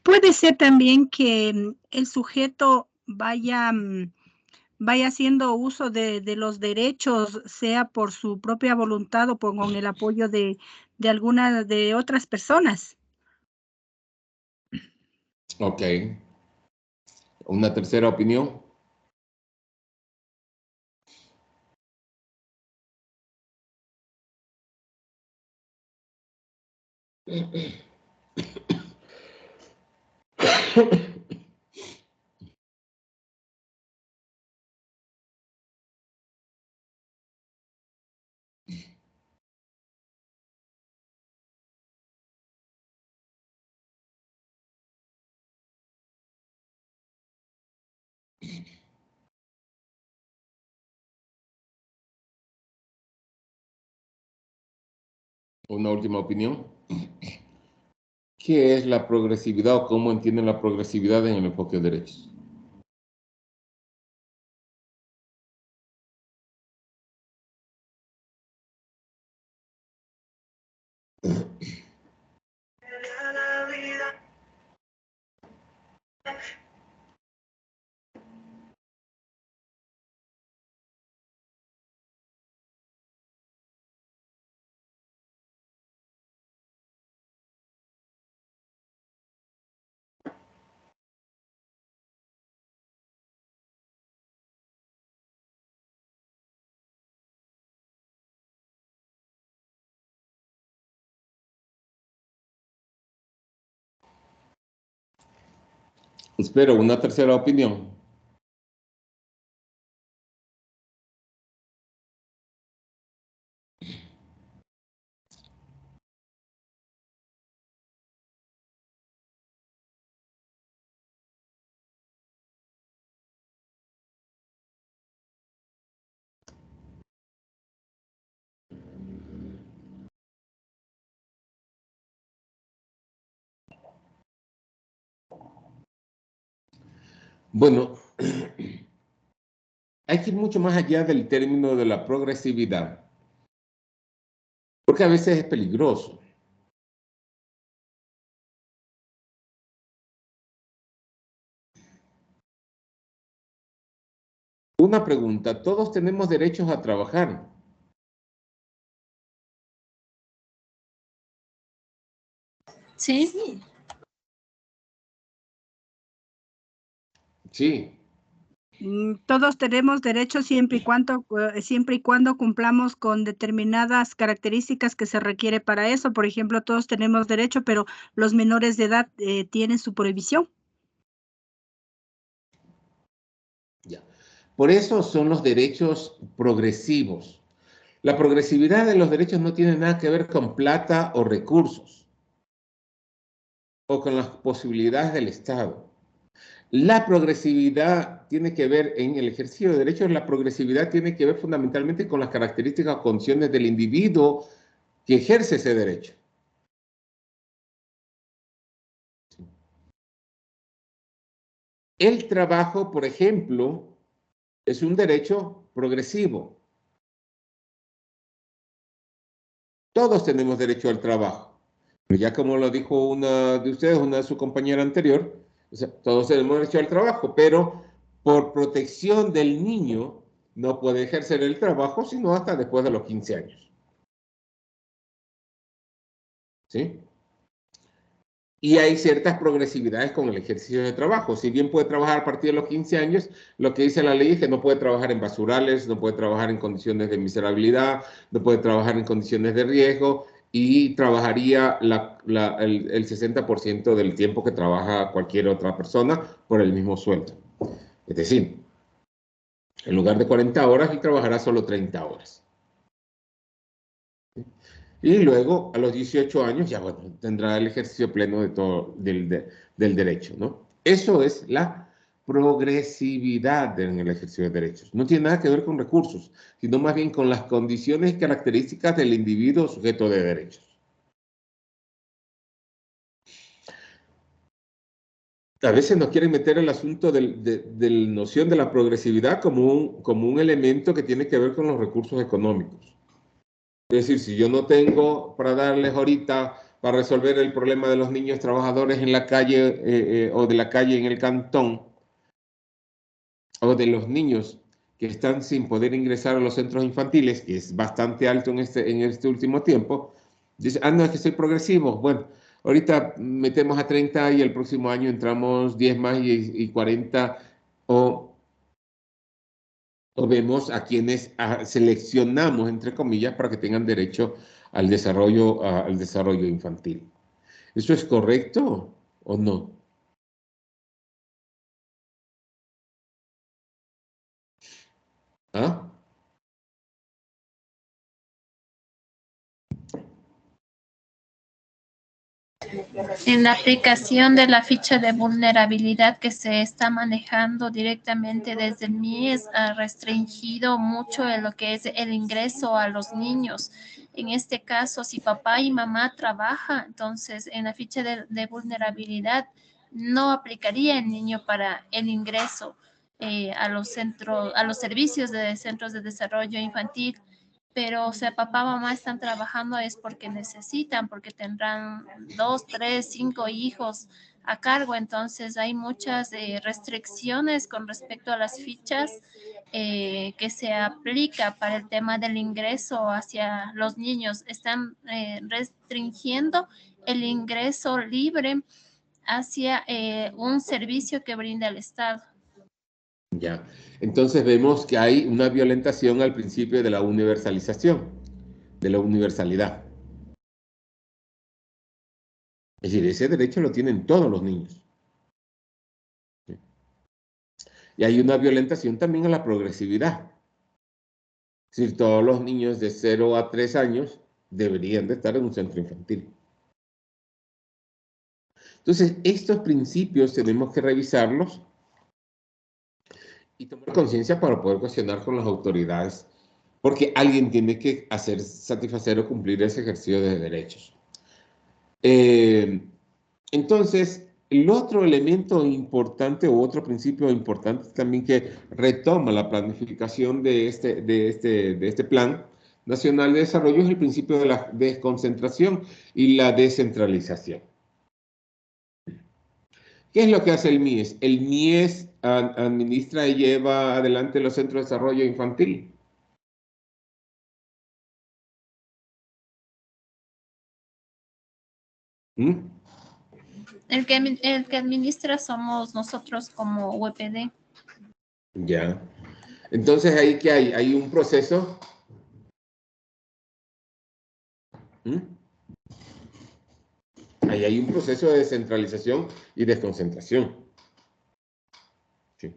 Puede ser también que el sujeto vaya haciendo uso de los derechos, sea por su propia voluntad o con el apoyo de alguna de otras personas. Ok. ¿Una tercera opinión? Una última opinión. ¿Qué es la progresividad o cómo entienden la progresividad en el enfoque de derechos? Espero una tercera opinión. Bueno, hay que ir mucho más allá del término de la progresividad, porque a veces es peligroso. Una pregunta, ¿todos tenemos derechos a trabajar? Sí. Sí. Todos tenemos derechos siempre y cuando cumplamos con determinadas características que se requiere para eso. Por ejemplo, todos tenemos derecho, pero los menores de edad tienen su prohibición. Ya. Por eso son los derechos progresivos. La progresividad de los derechos no tiene nada que ver con plata o recursos o con las posibilidades del Estado. La progresividad tiene que ver, en el ejercicio de derechos, la progresividad tiene que ver fundamentalmente con las características o condiciones del individuo que ejerce ese derecho. El trabajo, por ejemplo, es un derecho progresivo. Todos tenemos derecho al trabajo. Pero ya como lo dijo una de ustedes, una de su compañera anterior, o sea, todos tenemos derecho al trabajo, pero por protección del niño, no puede ejercer el trabajo sino hasta después de los 15 años. ¿Sí? Y hay ciertas progresividades con el ejercicio de trabajo. Si bien puede trabajar a partir de los 15 años, lo que dice la ley es que no puede trabajar en basurales, no puede trabajar en condiciones de miserabilidad, no puede trabajar en condiciones de riesgo y trabajaría el 60% del tiempo que trabaja cualquier otra persona por el mismo sueldo. Es decir, en lugar de 40 horas, él trabajará solo 30 horas. Y luego, a los 18 años, ya bueno, tendrá el ejercicio pleno de todo, del derecho, ¿no? Eso es la progresividad en el ejercicio de derechos. No tiene nada que ver con recursos, sino más bien con las condiciones y características del individuo sujeto de derechos. A veces nos quieren meter el asunto de la noción de la progresividad como un elemento que tiene que ver con los recursos económicos. Es decir, si yo no tengo para darles ahorita para resolver el problema de los niños trabajadores en la calle o de la calle en el cantón, o de los niños que están sin poder ingresar a los centros infantiles, que es bastante alto en este último tiempo, dice, no, es que soy progresivo. Bueno, ahorita metemos a 30 y el próximo año entramos 10 más y 40, o vemos a quienes seleccionamos, entre comillas, para que tengan derecho al desarrollo infantil. ¿Eso es correcto o no? ¿Ah? En la aplicación de la ficha de vulnerabilidad que se está manejando directamente desde el MIES ha restringido mucho en lo que es el ingreso a los niños. En este caso, si papá y mamá trabajan, entonces en la ficha de vulnerabilidad no aplicaría el niño para el ingreso a los servicios de centros de desarrollo infantil. Pero, o sea, papá, mamá están trabajando es porque necesitan, porque tendrán 2, 3, 5 hijos a cargo. Entonces, hay muchas restricciones con respecto a las fichas que se aplica para el tema del ingreso hacia los niños. Están restringiendo el ingreso libre hacia un servicio que brinda el Estado. Ya. Entonces vemos que hay una violentación al principio de la universalización, de la universalidad. Es decir, ese derecho lo tienen todos los niños. ¿Sí? Y hay una violentación también a la progresividad. Es decir, todos los niños de 0 a 3 años deberían de estar en un centro infantil. Entonces, estos principios tenemos que revisarlos y tomar conciencia para poder cuestionar con las autoridades, porque alguien tiene que satisfacer o cumplir ese ejercicio de derechos. Entonces, el otro elemento importante o otro principio importante también que retoma la planificación de este Plan Nacional de Desarrollo es el principio de la desconcentración y la descentralización. ¿Qué es lo que hace el MIES? El MIES administra y lleva adelante los centros de desarrollo infantil. ¿Mm? El que administra somos nosotros como UEPD. Ya. Entonces, ¿ahí qué hay? Hay un proceso. ¿Mm? Ahí hay un proceso de descentralización y desconcentración. Sí.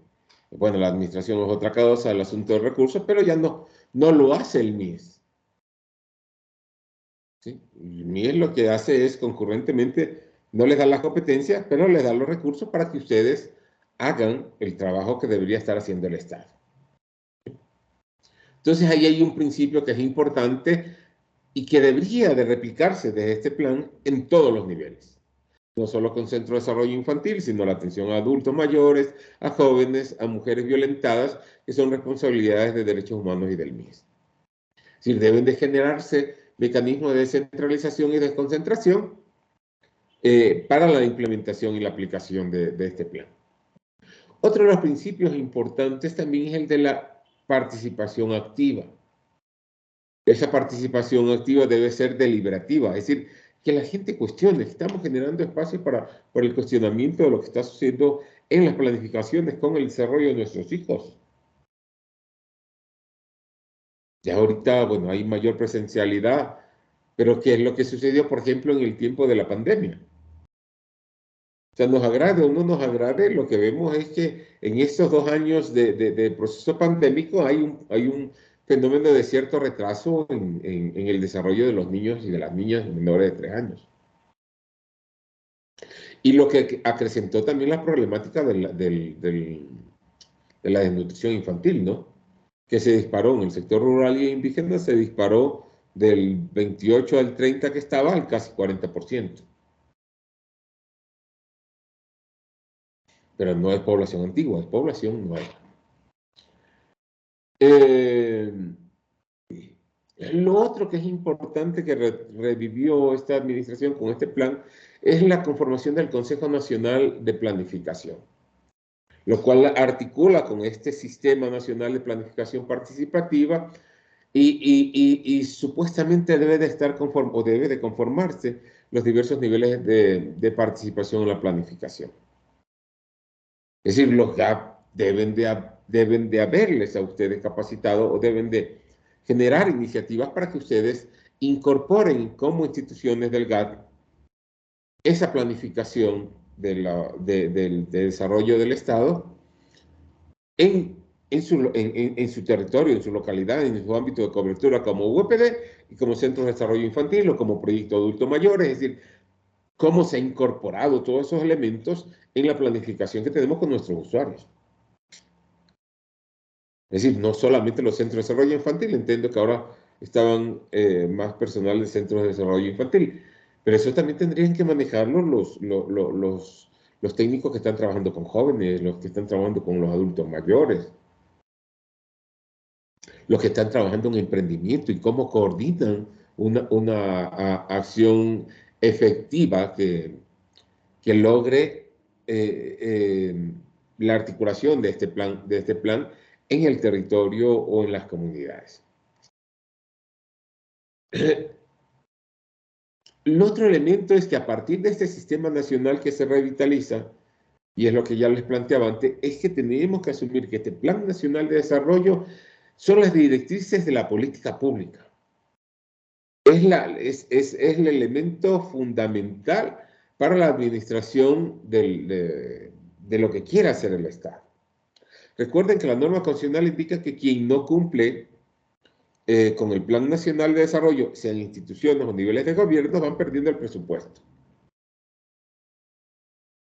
Bueno, la administración es otra cosa, el asunto de recursos, pero ya no lo hace el MIES. ¿Sí? El MIES lo que hace es concurrentemente, no les da las competencias, pero les da los recursos para que ustedes hagan el trabajo que debería estar haciendo el Estado. Entonces ahí hay un principio que es importante y que debería de replicarse desde este plan en todos los niveles. No solo con Centro de Desarrollo Infantil, sino la atención a adultos mayores, a jóvenes, a mujeres violentadas, que son responsabilidades de derechos humanos y del MIES. Es decir, deben de generarse mecanismos de descentralización y desconcentración para la implementación y la aplicación de este plan. Otro de los principios importantes también es el de la participación activa. Esa participación activa debe ser deliberativa, es decir, que la gente cuestione. Estamos generando espacio para el cuestionamiento de lo que está sucediendo en las planificaciones con el desarrollo de nuestros hijos. Ya ahorita, bueno, hay mayor presencialidad, pero ¿qué es lo que sucedió, por ejemplo, en el tiempo de la pandemia? O sea, nos agrade o no nos agrade, lo que vemos es que en estos 2 años de proceso pandémico hay un fenómeno de cierto retraso en el desarrollo de los niños y de las niñas menores de 3 años. Y lo que acrecentó también la problemática de la desnutrición infantil, ¿no? Que se disparó en el sector rural y indígena, se disparó del 28 al 30 que estaba al casi 40%. Pero no es población antigua, es población nueva. Lo otro que es importante que revivió esta administración con este plan es la conformación del Consejo Nacional de Planificación, lo cual articula con este Sistema Nacional de Planificación Participativa y supuestamente debe de estar conforme, o debe de conformarse los diversos niveles de participación en la planificación. Es decir, los GAP deben de haberles a ustedes capacitado o deben de generar iniciativas para que ustedes incorporen como instituciones del GAP esa planificación del desarrollo del Estado en su territorio, en su localidad, en su ámbito de cobertura como UPD y como Centro de Desarrollo Infantil o como Proyecto Adulto Mayor, es decir, cómo se han incorporado todos esos elementos en la planificación que tenemos con nuestros usuarios. Es decir, no solamente los centros de desarrollo infantil, entiendo que ahora estaban más personal de centros de desarrollo infantil, pero eso también tendrían que manejarlo los técnicos que están trabajando con jóvenes, los que están trabajando con los adultos mayores, los que están trabajando en emprendimiento y cómo coordinan una acción efectiva que logre la articulación de este plan en el territorio o en las comunidades. El otro elemento es que a partir de este sistema nacional que se revitaliza, y es lo que ya les planteaba antes, es que tenemos que asumir que este Plan Nacional de Desarrollo son las directrices de la política pública. Es el elemento fundamental para la administración de lo que quiera hacer el Estado. Recuerden que la norma constitucional indica que quien no cumple con el Plan Nacional de Desarrollo, sean instituciones o niveles de gobierno, van perdiendo el presupuesto.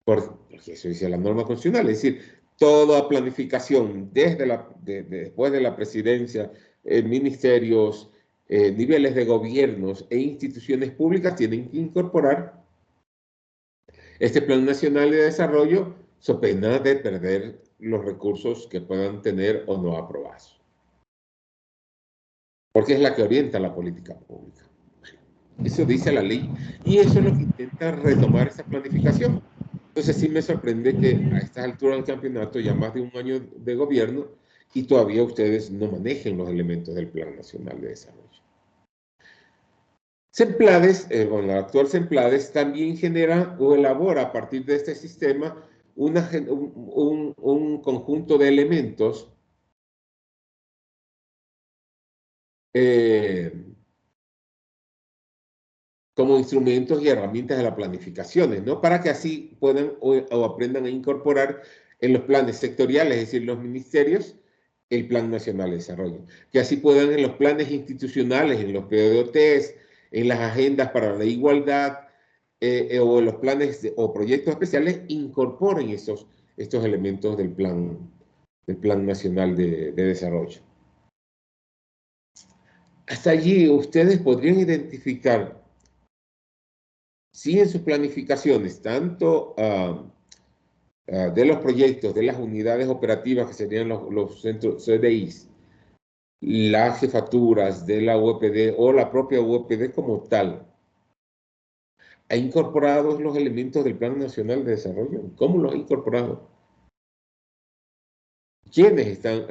Porque eso dice la norma constitucional, es decir, toda planificación después de la presidencia, ministerios, niveles de gobiernos e instituciones públicas tienen que incorporar este Plan Nacional de Desarrollo, so pena de perder los recursos que puedan tener o no aprobados. Porque es la que orienta la política pública. Eso dice la ley y eso es lo que intenta retomar esa planificación. Entonces sí me sorprende que a estas alturas del campeonato, ya más de un año de gobierno, y todavía ustedes no manejen los elementos del Plan Nacional de Desarrollo. Semplades, bueno, el actual Semplades también genera o elabora a partir de este sistema un conjunto de elementos como instrumentos y herramientas de las planificaciones, ¿no? Para que así puedan o aprendan a incorporar en los planes sectoriales, es decir, los ministerios, el Plan Nacional de Desarrollo. Que así puedan en los planes institucionales, en los PDOTs, en las agendas para la igualdad, o en los planes o proyectos especiales, incorporen estos elementos del Plan Nacional de Desarrollo. Hasta allí ustedes podrían identificar si en sus planificaciones, tanto de los proyectos, de las unidades operativas que serían los centros CDIs, las jefaturas de la UPD o la propia UPD como tal, ¿ha incorporado los elementos del Plan Nacional de Desarrollo? ¿Cómo los ha incorporado? quiénes están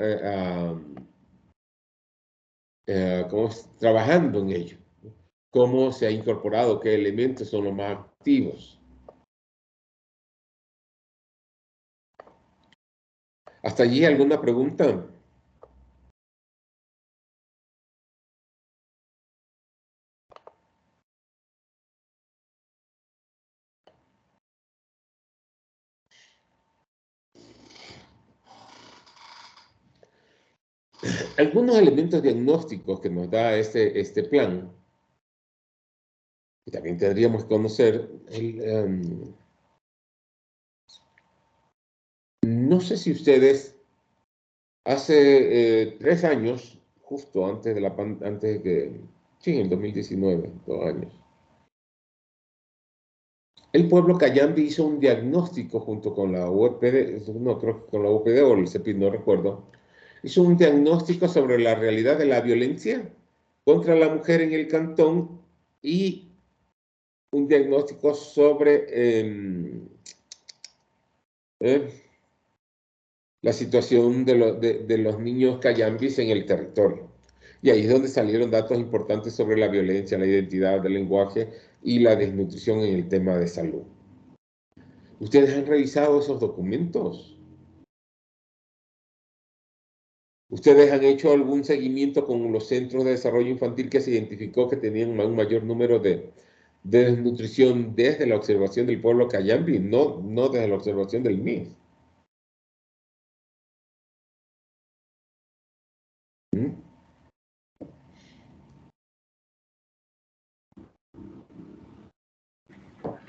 trabajando en ello, cómo se ha incorporado, qué elementos son los más activos. ¿Hasta allí alguna pregunta? Algunos elementos diagnósticos que nos da este plan, y también tendríamos que conocer, no sé si ustedes, hace 3 años, justo antes de antes de que, sí, en el 2019, 2 años, el pueblo Cayambe hizo un diagnóstico junto con la UPD, no creo que con la UPD o el CEPI, no recuerdo, hizo un diagnóstico sobre la realidad de la violencia contra la mujer en el cantón y un diagnóstico sobre la situación de los niños cayambis en el territorio. Y ahí es donde salieron datos importantes sobre la violencia, la identidad, el lenguaje y la desnutrición en el tema de salud. ¿Ustedes han revisado esos documentos? ¿Ustedes han hecho algún seguimiento con los centros de desarrollo infantil que se identificó que tenían un mayor número de desnutrición desde la observación del pueblo cayambi, no desde la observación del MIS?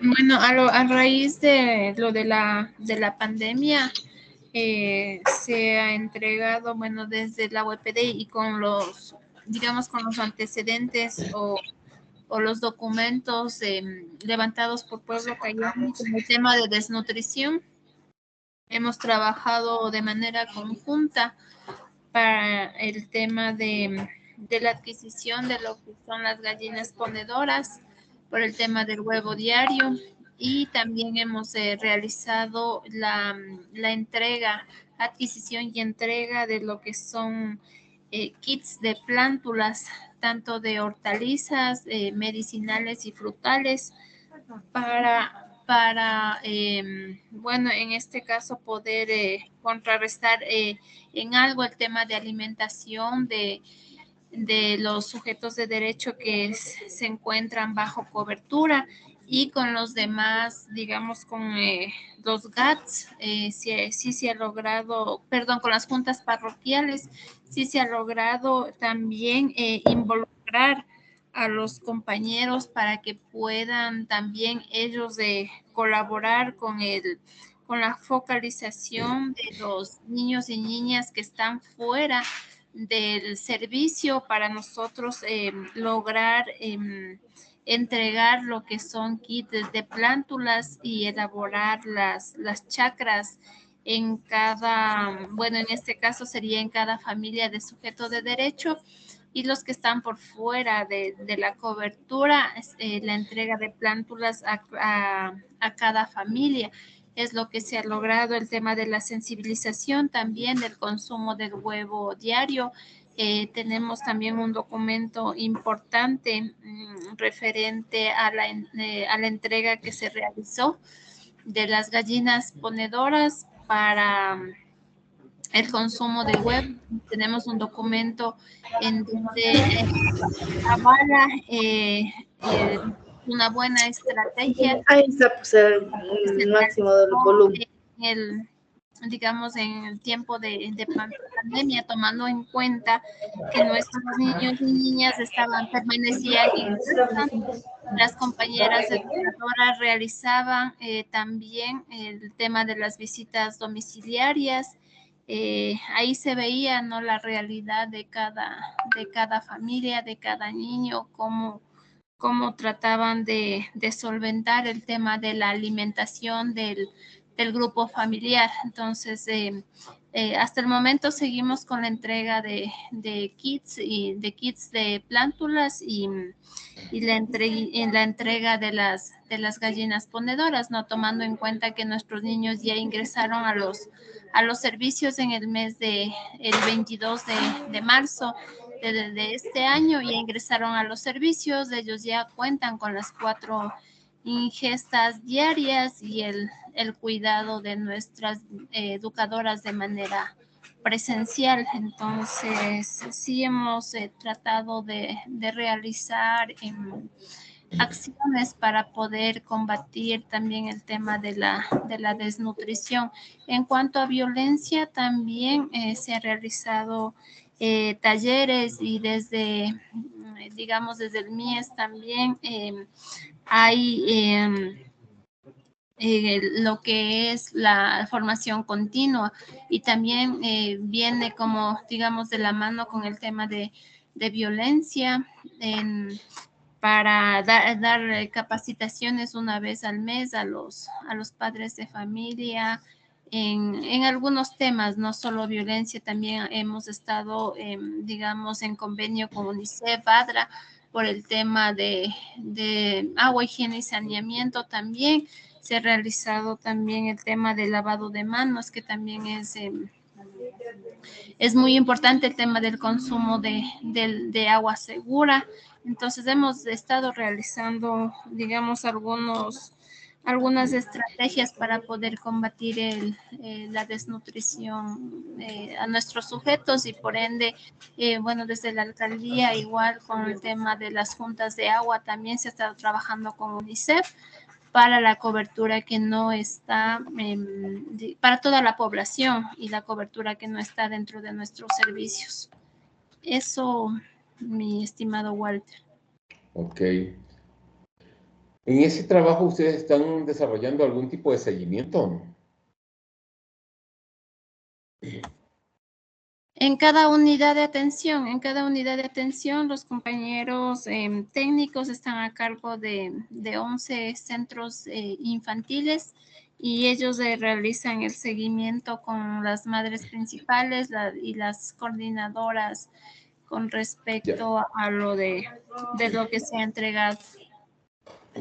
Bueno, a raíz de lo de la pandemia, se ha entregado, bueno, desde la UPD y con los, digamos, con los antecedentes o los documentos levantados por Pueblo Cayambe con el tema de desnutrición. Hemos trabajado de manera conjunta para el tema de la adquisición de lo que son las gallinas ponedoras, por el tema del huevo diario, y también hemos realizado la entrega, adquisición y entrega de lo que son kits de plántulas, tanto de hortalizas, medicinales y frutales, para bueno, en este caso poder contrarrestar en algo el tema de alimentación de los sujetos de derecho que se encuentran bajo cobertura, y con los demás, digamos, con los GATS, sí se ha logrado, perdón, con las juntas parroquiales, sí se ha logrado también involucrar a los compañeros para que puedan también ellos colaborar con la focalización de los niños y niñas que están fuera del servicio, para nosotros lograr entregar lo que son kits de plántulas y elaborar las chacras en cada, bueno, en este caso sería en cada familia de sujeto de derecho, y los que están por fuera de la cobertura, la entrega de plántulas a cada familia. Es lo que se ha logrado, el tema de la sensibilización también del consumo del huevo diario. Tenemos también un documento importante referente a la entrega que se realizó de las gallinas ponedoras para el consumo de huevo. Tenemos un documento en donde avala una buena estrategia. Ahí está, pues, el máximo del volumen. Digamos, en el tiempo de pandemia, tomando en cuenta que nuestros niños y niñas permanecían en casa. Las compañeras educadoras realizaban también el tema de las visitas domiciliarias. Ahí se veía, ¿no?, la realidad de cada familia, de cada niño, cómo trataban de solventar el tema de la alimentación del grupo familiar. Entonces, hasta el momento seguimos con la entrega de kits y de kits de plántulas y en la entrega de las gallinas ponedoras, no tomando en cuenta que nuestros niños ya ingresaron a los servicios en el mes el 22 de marzo de este año, ya ingresaron a los servicios, ellos ya cuentan con las 4 ingestas diarias y el cuidado de nuestras educadoras de manera presencial. Entonces, sí hemos tratado de realizar acciones para poder combatir también el tema de la desnutrición. En cuanto a violencia, también se ha realizado talleres y desde, digamos, desde el MIES también hay lo que es la formación continua y también viene como, digamos, de la mano con el tema de violencia para dar capacitaciones una vez al mes a los padres de familia en algunos temas, no solo violencia, también hemos estado, digamos, en convenio con UNICEF, ADRA, por el tema de agua, higiene y saneamiento. También se ha realizado también el tema del lavado de manos, que también es muy importante el tema del consumo de agua segura. Entonces hemos estado realizando, digamos, algunas estrategias para poder combatir la desnutrición a nuestros sujetos y por ende, bueno, desde la alcaldía igual con el tema de las juntas de agua también se ha estado trabajando con UNICEF para la cobertura que no está, para toda la población y la cobertura que no está dentro de nuestros servicios. Eso, mi estimado Walter. Ok. ¿En ese trabajo ustedes están desarrollando algún tipo de seguimiento? En cada unidad de atención, los compañeros técnicos están a cargo de 11 centros infantiles y ellos realizan el seguimiento con las madres principales y las coordinadoras con respecto a lo de lo que se ha entregado.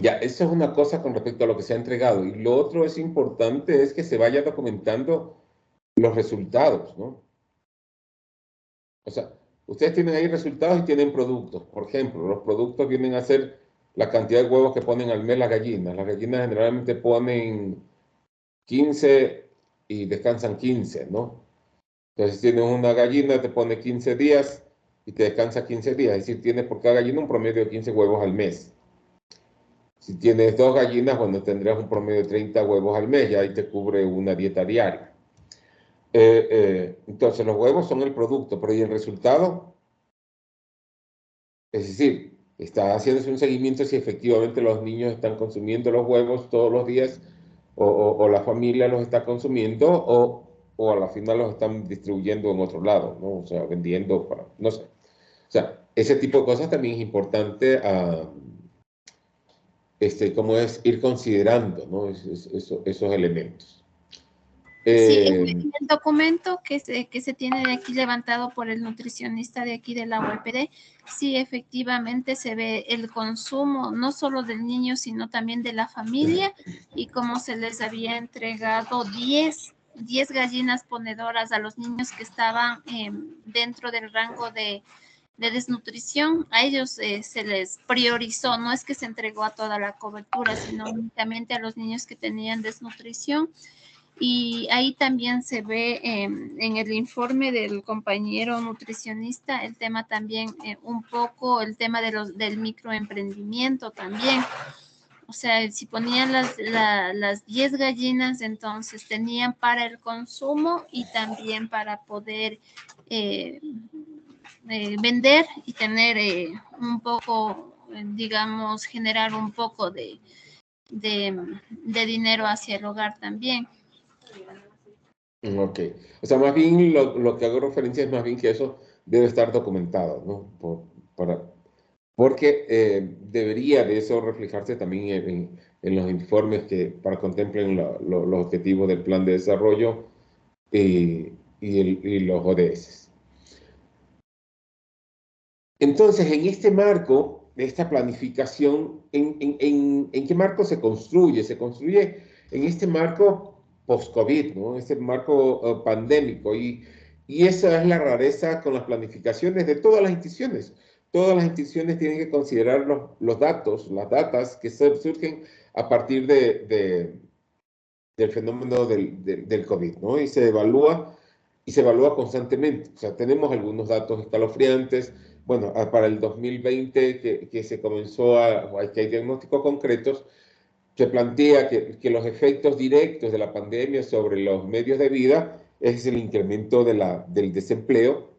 Ya, eso es una cosa con respecto a lo que se ha entregado. Y lo otro es importante es que se vaya documentando los resultados, ¿no? O sea, ustedes tienen ahí resultados y tienen productos. Por ejemplo, los productos vienen a ser la cantidad de huevos que ponen al mes las gallinas. Las gallinas generalmente ponen 15 y descansan 15, ¿no? Entonces tienes una gallina, te pone 15 días y te descansa 15 días. Es decir, tienes por cada gallina un promedio de 15 huevos al mes. Si tienes 2 gallinas, bueno, tendrás un promedio de 30 huevos al mes, ya ahí te cubre una dieta diaria. Entonces, los huevos son el producto, pero ¿y el resultado? Es decir, está haciéndose un seguimiento si efectivamente los niños están consumiendo los huevos todos los días o la familia los está consumiendo o a la final los están distribuyendo en otro lado, ¿no? O sea, vendiendo para, no sé. O sea, ese tipo de cosas también es importante como es ir considerando, ¿no? Esos elementos. Sí, en el documento que se tiene de aquí levantado por el nutricionista de aquí de la UEPD, sí, efectivamente se ve el consumo no solo del niño, sino también de la familia y cómo se les había entregado 10 gallinas ponedoras a los niños que estaban dentro del rango de desnutrición. A ellos se les priorizó, no es que se entregó a toda la cobertura, sino únicamente a los niños que tenían desnutrición. Y ahí también se ve en el informe del compañero nutricionista el tema también, un poco el tema del microemprendimiento también. O sea, si ponían las 10 gallinas, entonces tenían para el consumo y también para poder vender y tener un poco, digamos, generar un poco de dinero hacia el hogar también. Ok. O sea, más bien lo que hago referencia es más bien que eso debe estar documentado, ¿no? Porque debería de eso reflejarse también en los informes que contemplen los objetivos del plan de desarrollo y los ODS. Entonces, en este marco de esta planificación, ¿en qué marco se construye? Se construye en este marco post-COVID, ¿no? Este marco pandémico. Y esa es la rareza con las planificaciones de todas las instituciones. Todas las instituciones tienen que considerar los datos, las datas que surgen a partir del fenómeno del COVID, ¿no? Y se evalúa constantemente. O sea, tenemos algunos datos escalofriantes. Bueno, para el 2020 que se comenzó que hay diagnósticos concretos, se plantea que los efectos directos de la pandemia sobre los medios de vida es el incremento del desempleo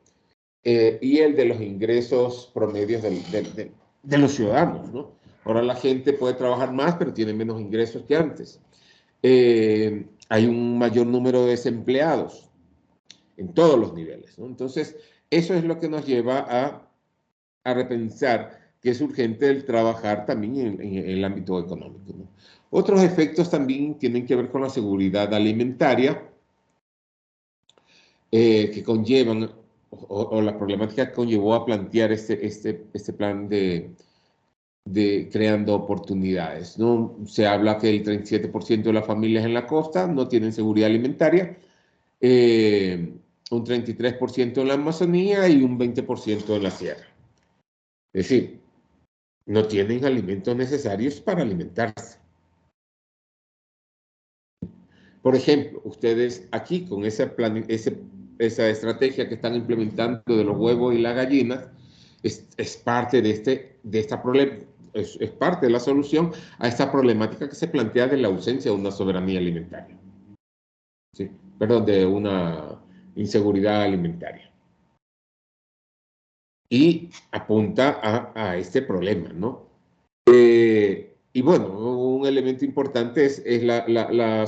y el de los ingresos promedios de los ciudadanos, ¿no? Ahora la gente puede trabajar más, pero tiene menos ingresos que antes. Hay un mayor número de desempleados en todos los niveles, ¿no? Entonces, eso es lo que nos lleva a repensar que es urgente el trabajar también en el ámbito económico, ¿no? Otros efectos también tienen que ver con la seguridad alimentaria que conllevan, o la problemática que conllevó a plantear este plan de creando oportunidades, ¿no? Se habla que el 37% de las familias en la costa no tienen seguridad alimentaria, un 33% en la Amazonía y un 20% en la sierra. Es decir, no tienen alimentos necesarios para alimentarse. Por ejemplo, ustedes aquí con esa estrategia que están implementando de los huevos y las gallinas, es parte de esta problemática, es parte de la solución a esta problemática que se plantea de la ausencia de una soberanía alimentaria. ¿Sí? Perdón, de una inseguridad alimentaria. Y apunta a este problema, ¿no? Y bueno, un elemento importante es la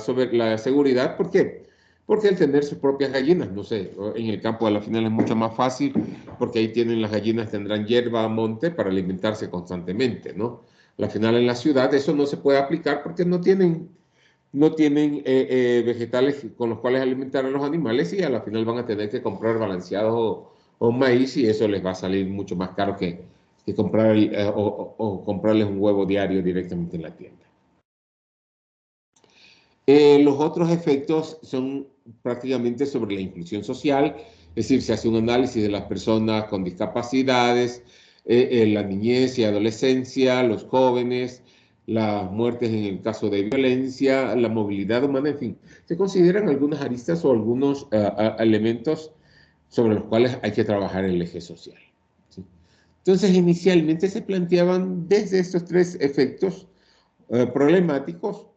seguridad. ¿Por qué? Porque al tener sus propias gallinas, no sé, en el campo a la final es mucho más fácil porque ahí tienen las gallinas, tendrán hierba, monte para alimentarse constantemente, ¿no? Al final en la ciudad eso no se puede aplicar porque no tienen vegetales con los cuales alimentar a los animales y a la final van a tener que comprar balanceados o maíz y eso les va a salir mucho más caro que comprar o comprarles un huevo diario directamente en la tienda. Los otros efectos son prácticamente sobre la inclusión social, es decir, se hace un análisis de las personas con discapacidades, la niñez y adolescencia, los jóvenes, las muertes en el caso de violencia, la movilidad humana, en fin. Se consideran algunas aristas o algunos elementos sobre los cuales hay que trabajar en el eje social. ¿Sí? Entonces, inicialmente se planteaban desde estos tres efectos problemáticos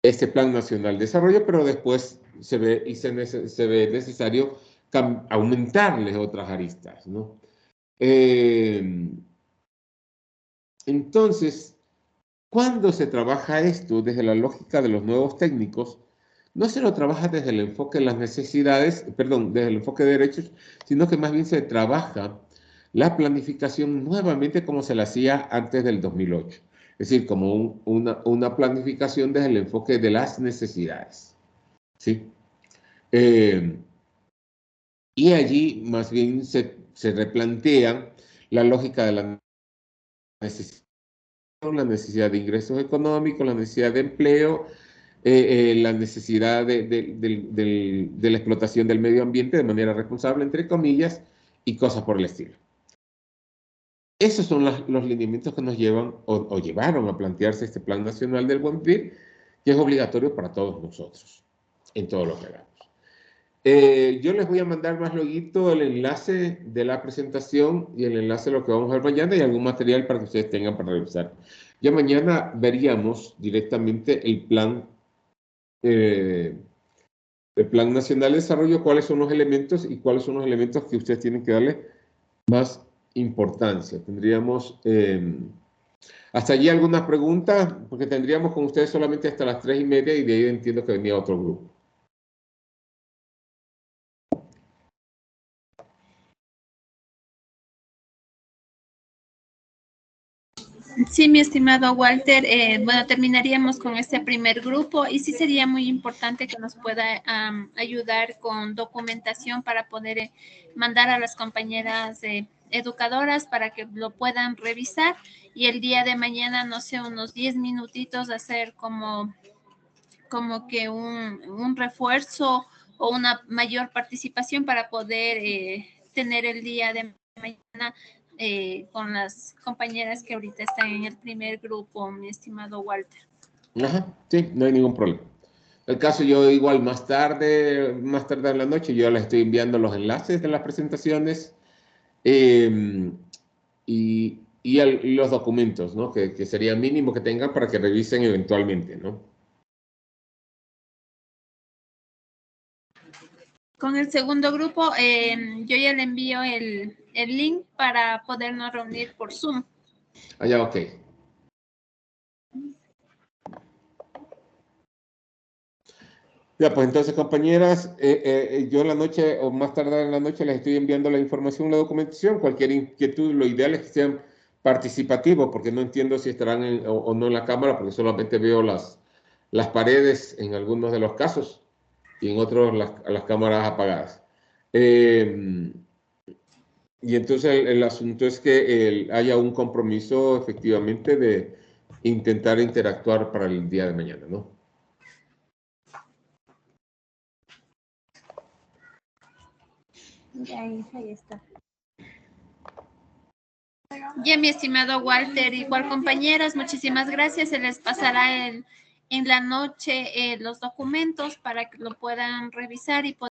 este Plan Nacional de Desarrollo, pero después se ve necesario aumentarles otras aristas, ¿no? Entonces, cuando se trabaja esto desde la lógica de los nuevos técnicos, no se lo trabaja desde el enfoque de las necesidades, perdón, desde el enfoque de derechos, sino que más bien se trabaja la planificación nuevamente como se la hacía antes del 2008. Es decir, como una planificación desde el enfoque de las necesidades. ¿Sí? Y allí más bien se replantea la lógica de la necesidad de ingresos económicos, la necesidad de empleo, la necesidad de la explotación del medio ambiente de manera responsable, entre comillas, y cosas por el estilo. Esos son los lineamientos que nos llevan o llevaron a plantearse este Plan Nacional del Buen Vivir, que es obligatorio para todos nosotros, en todo lo que hagamos. Yo les voy a mandar más luego el enlace de la presentación y el enlace de lo que vamos a ver mañana y algún material para que ustedes tengan para revisar. Ya mañana veríamos directamente el Plan Nacional de Desarrollo, cuáles son los elementos y cuáles son los elementos que ustedes tienen que darle más importancia. Tendríamos hasta allí algunas preguntas, porque tendríamos con ustedes solamente hasta las 3:30 y de ahí entiendo que venía otro grupo. Sí, mi estimado Walter, bueno, terminaríamos con este primer grupo y sí sería muy importante que nos pueda ayudar con documentación para poder mandar a las compañeras educadoras para que lo puedan revisar y el día de mañana, no sé, unos 10 minutitos hacer como que un refuerzo o una mayor participación para poder tener el día de mañana con las compañeras que ahorita están en el primer grupo, mi estimado Walter. Ajá, sí, no hay ningún problema. El caso yo igual más tarde en la noche, yo les estoy enviando los enlaces de las presentaciones y los documentos, ¿no? Que sería mínimo que tengan para que revisen eventualmente, ¿no? Con el segundo grupo, yo ya le envío el link para podernos reunir por Zoom. Ya, ok. Ya, pues entonces, compañeras, yo en la noche o más tarde en la noche les estoy enviando la información, la documentación, cualquier inquietud, lo ideal es que sean participativos, porque no entiendo si estarán o no en la cámara, porque solamente veo las paredes en algunos de los casos y en otros las cámaras apagadas. Y entonces el asunto es que haya un compromiso efectivamente de intentar interactuar para el día de mañana, ¿no? Ahí está. Ya, mi estimado Walter, igual compañeras, muchísimas gracias. Se les pasará en la noche los documentos para que lo puedan revisar y poder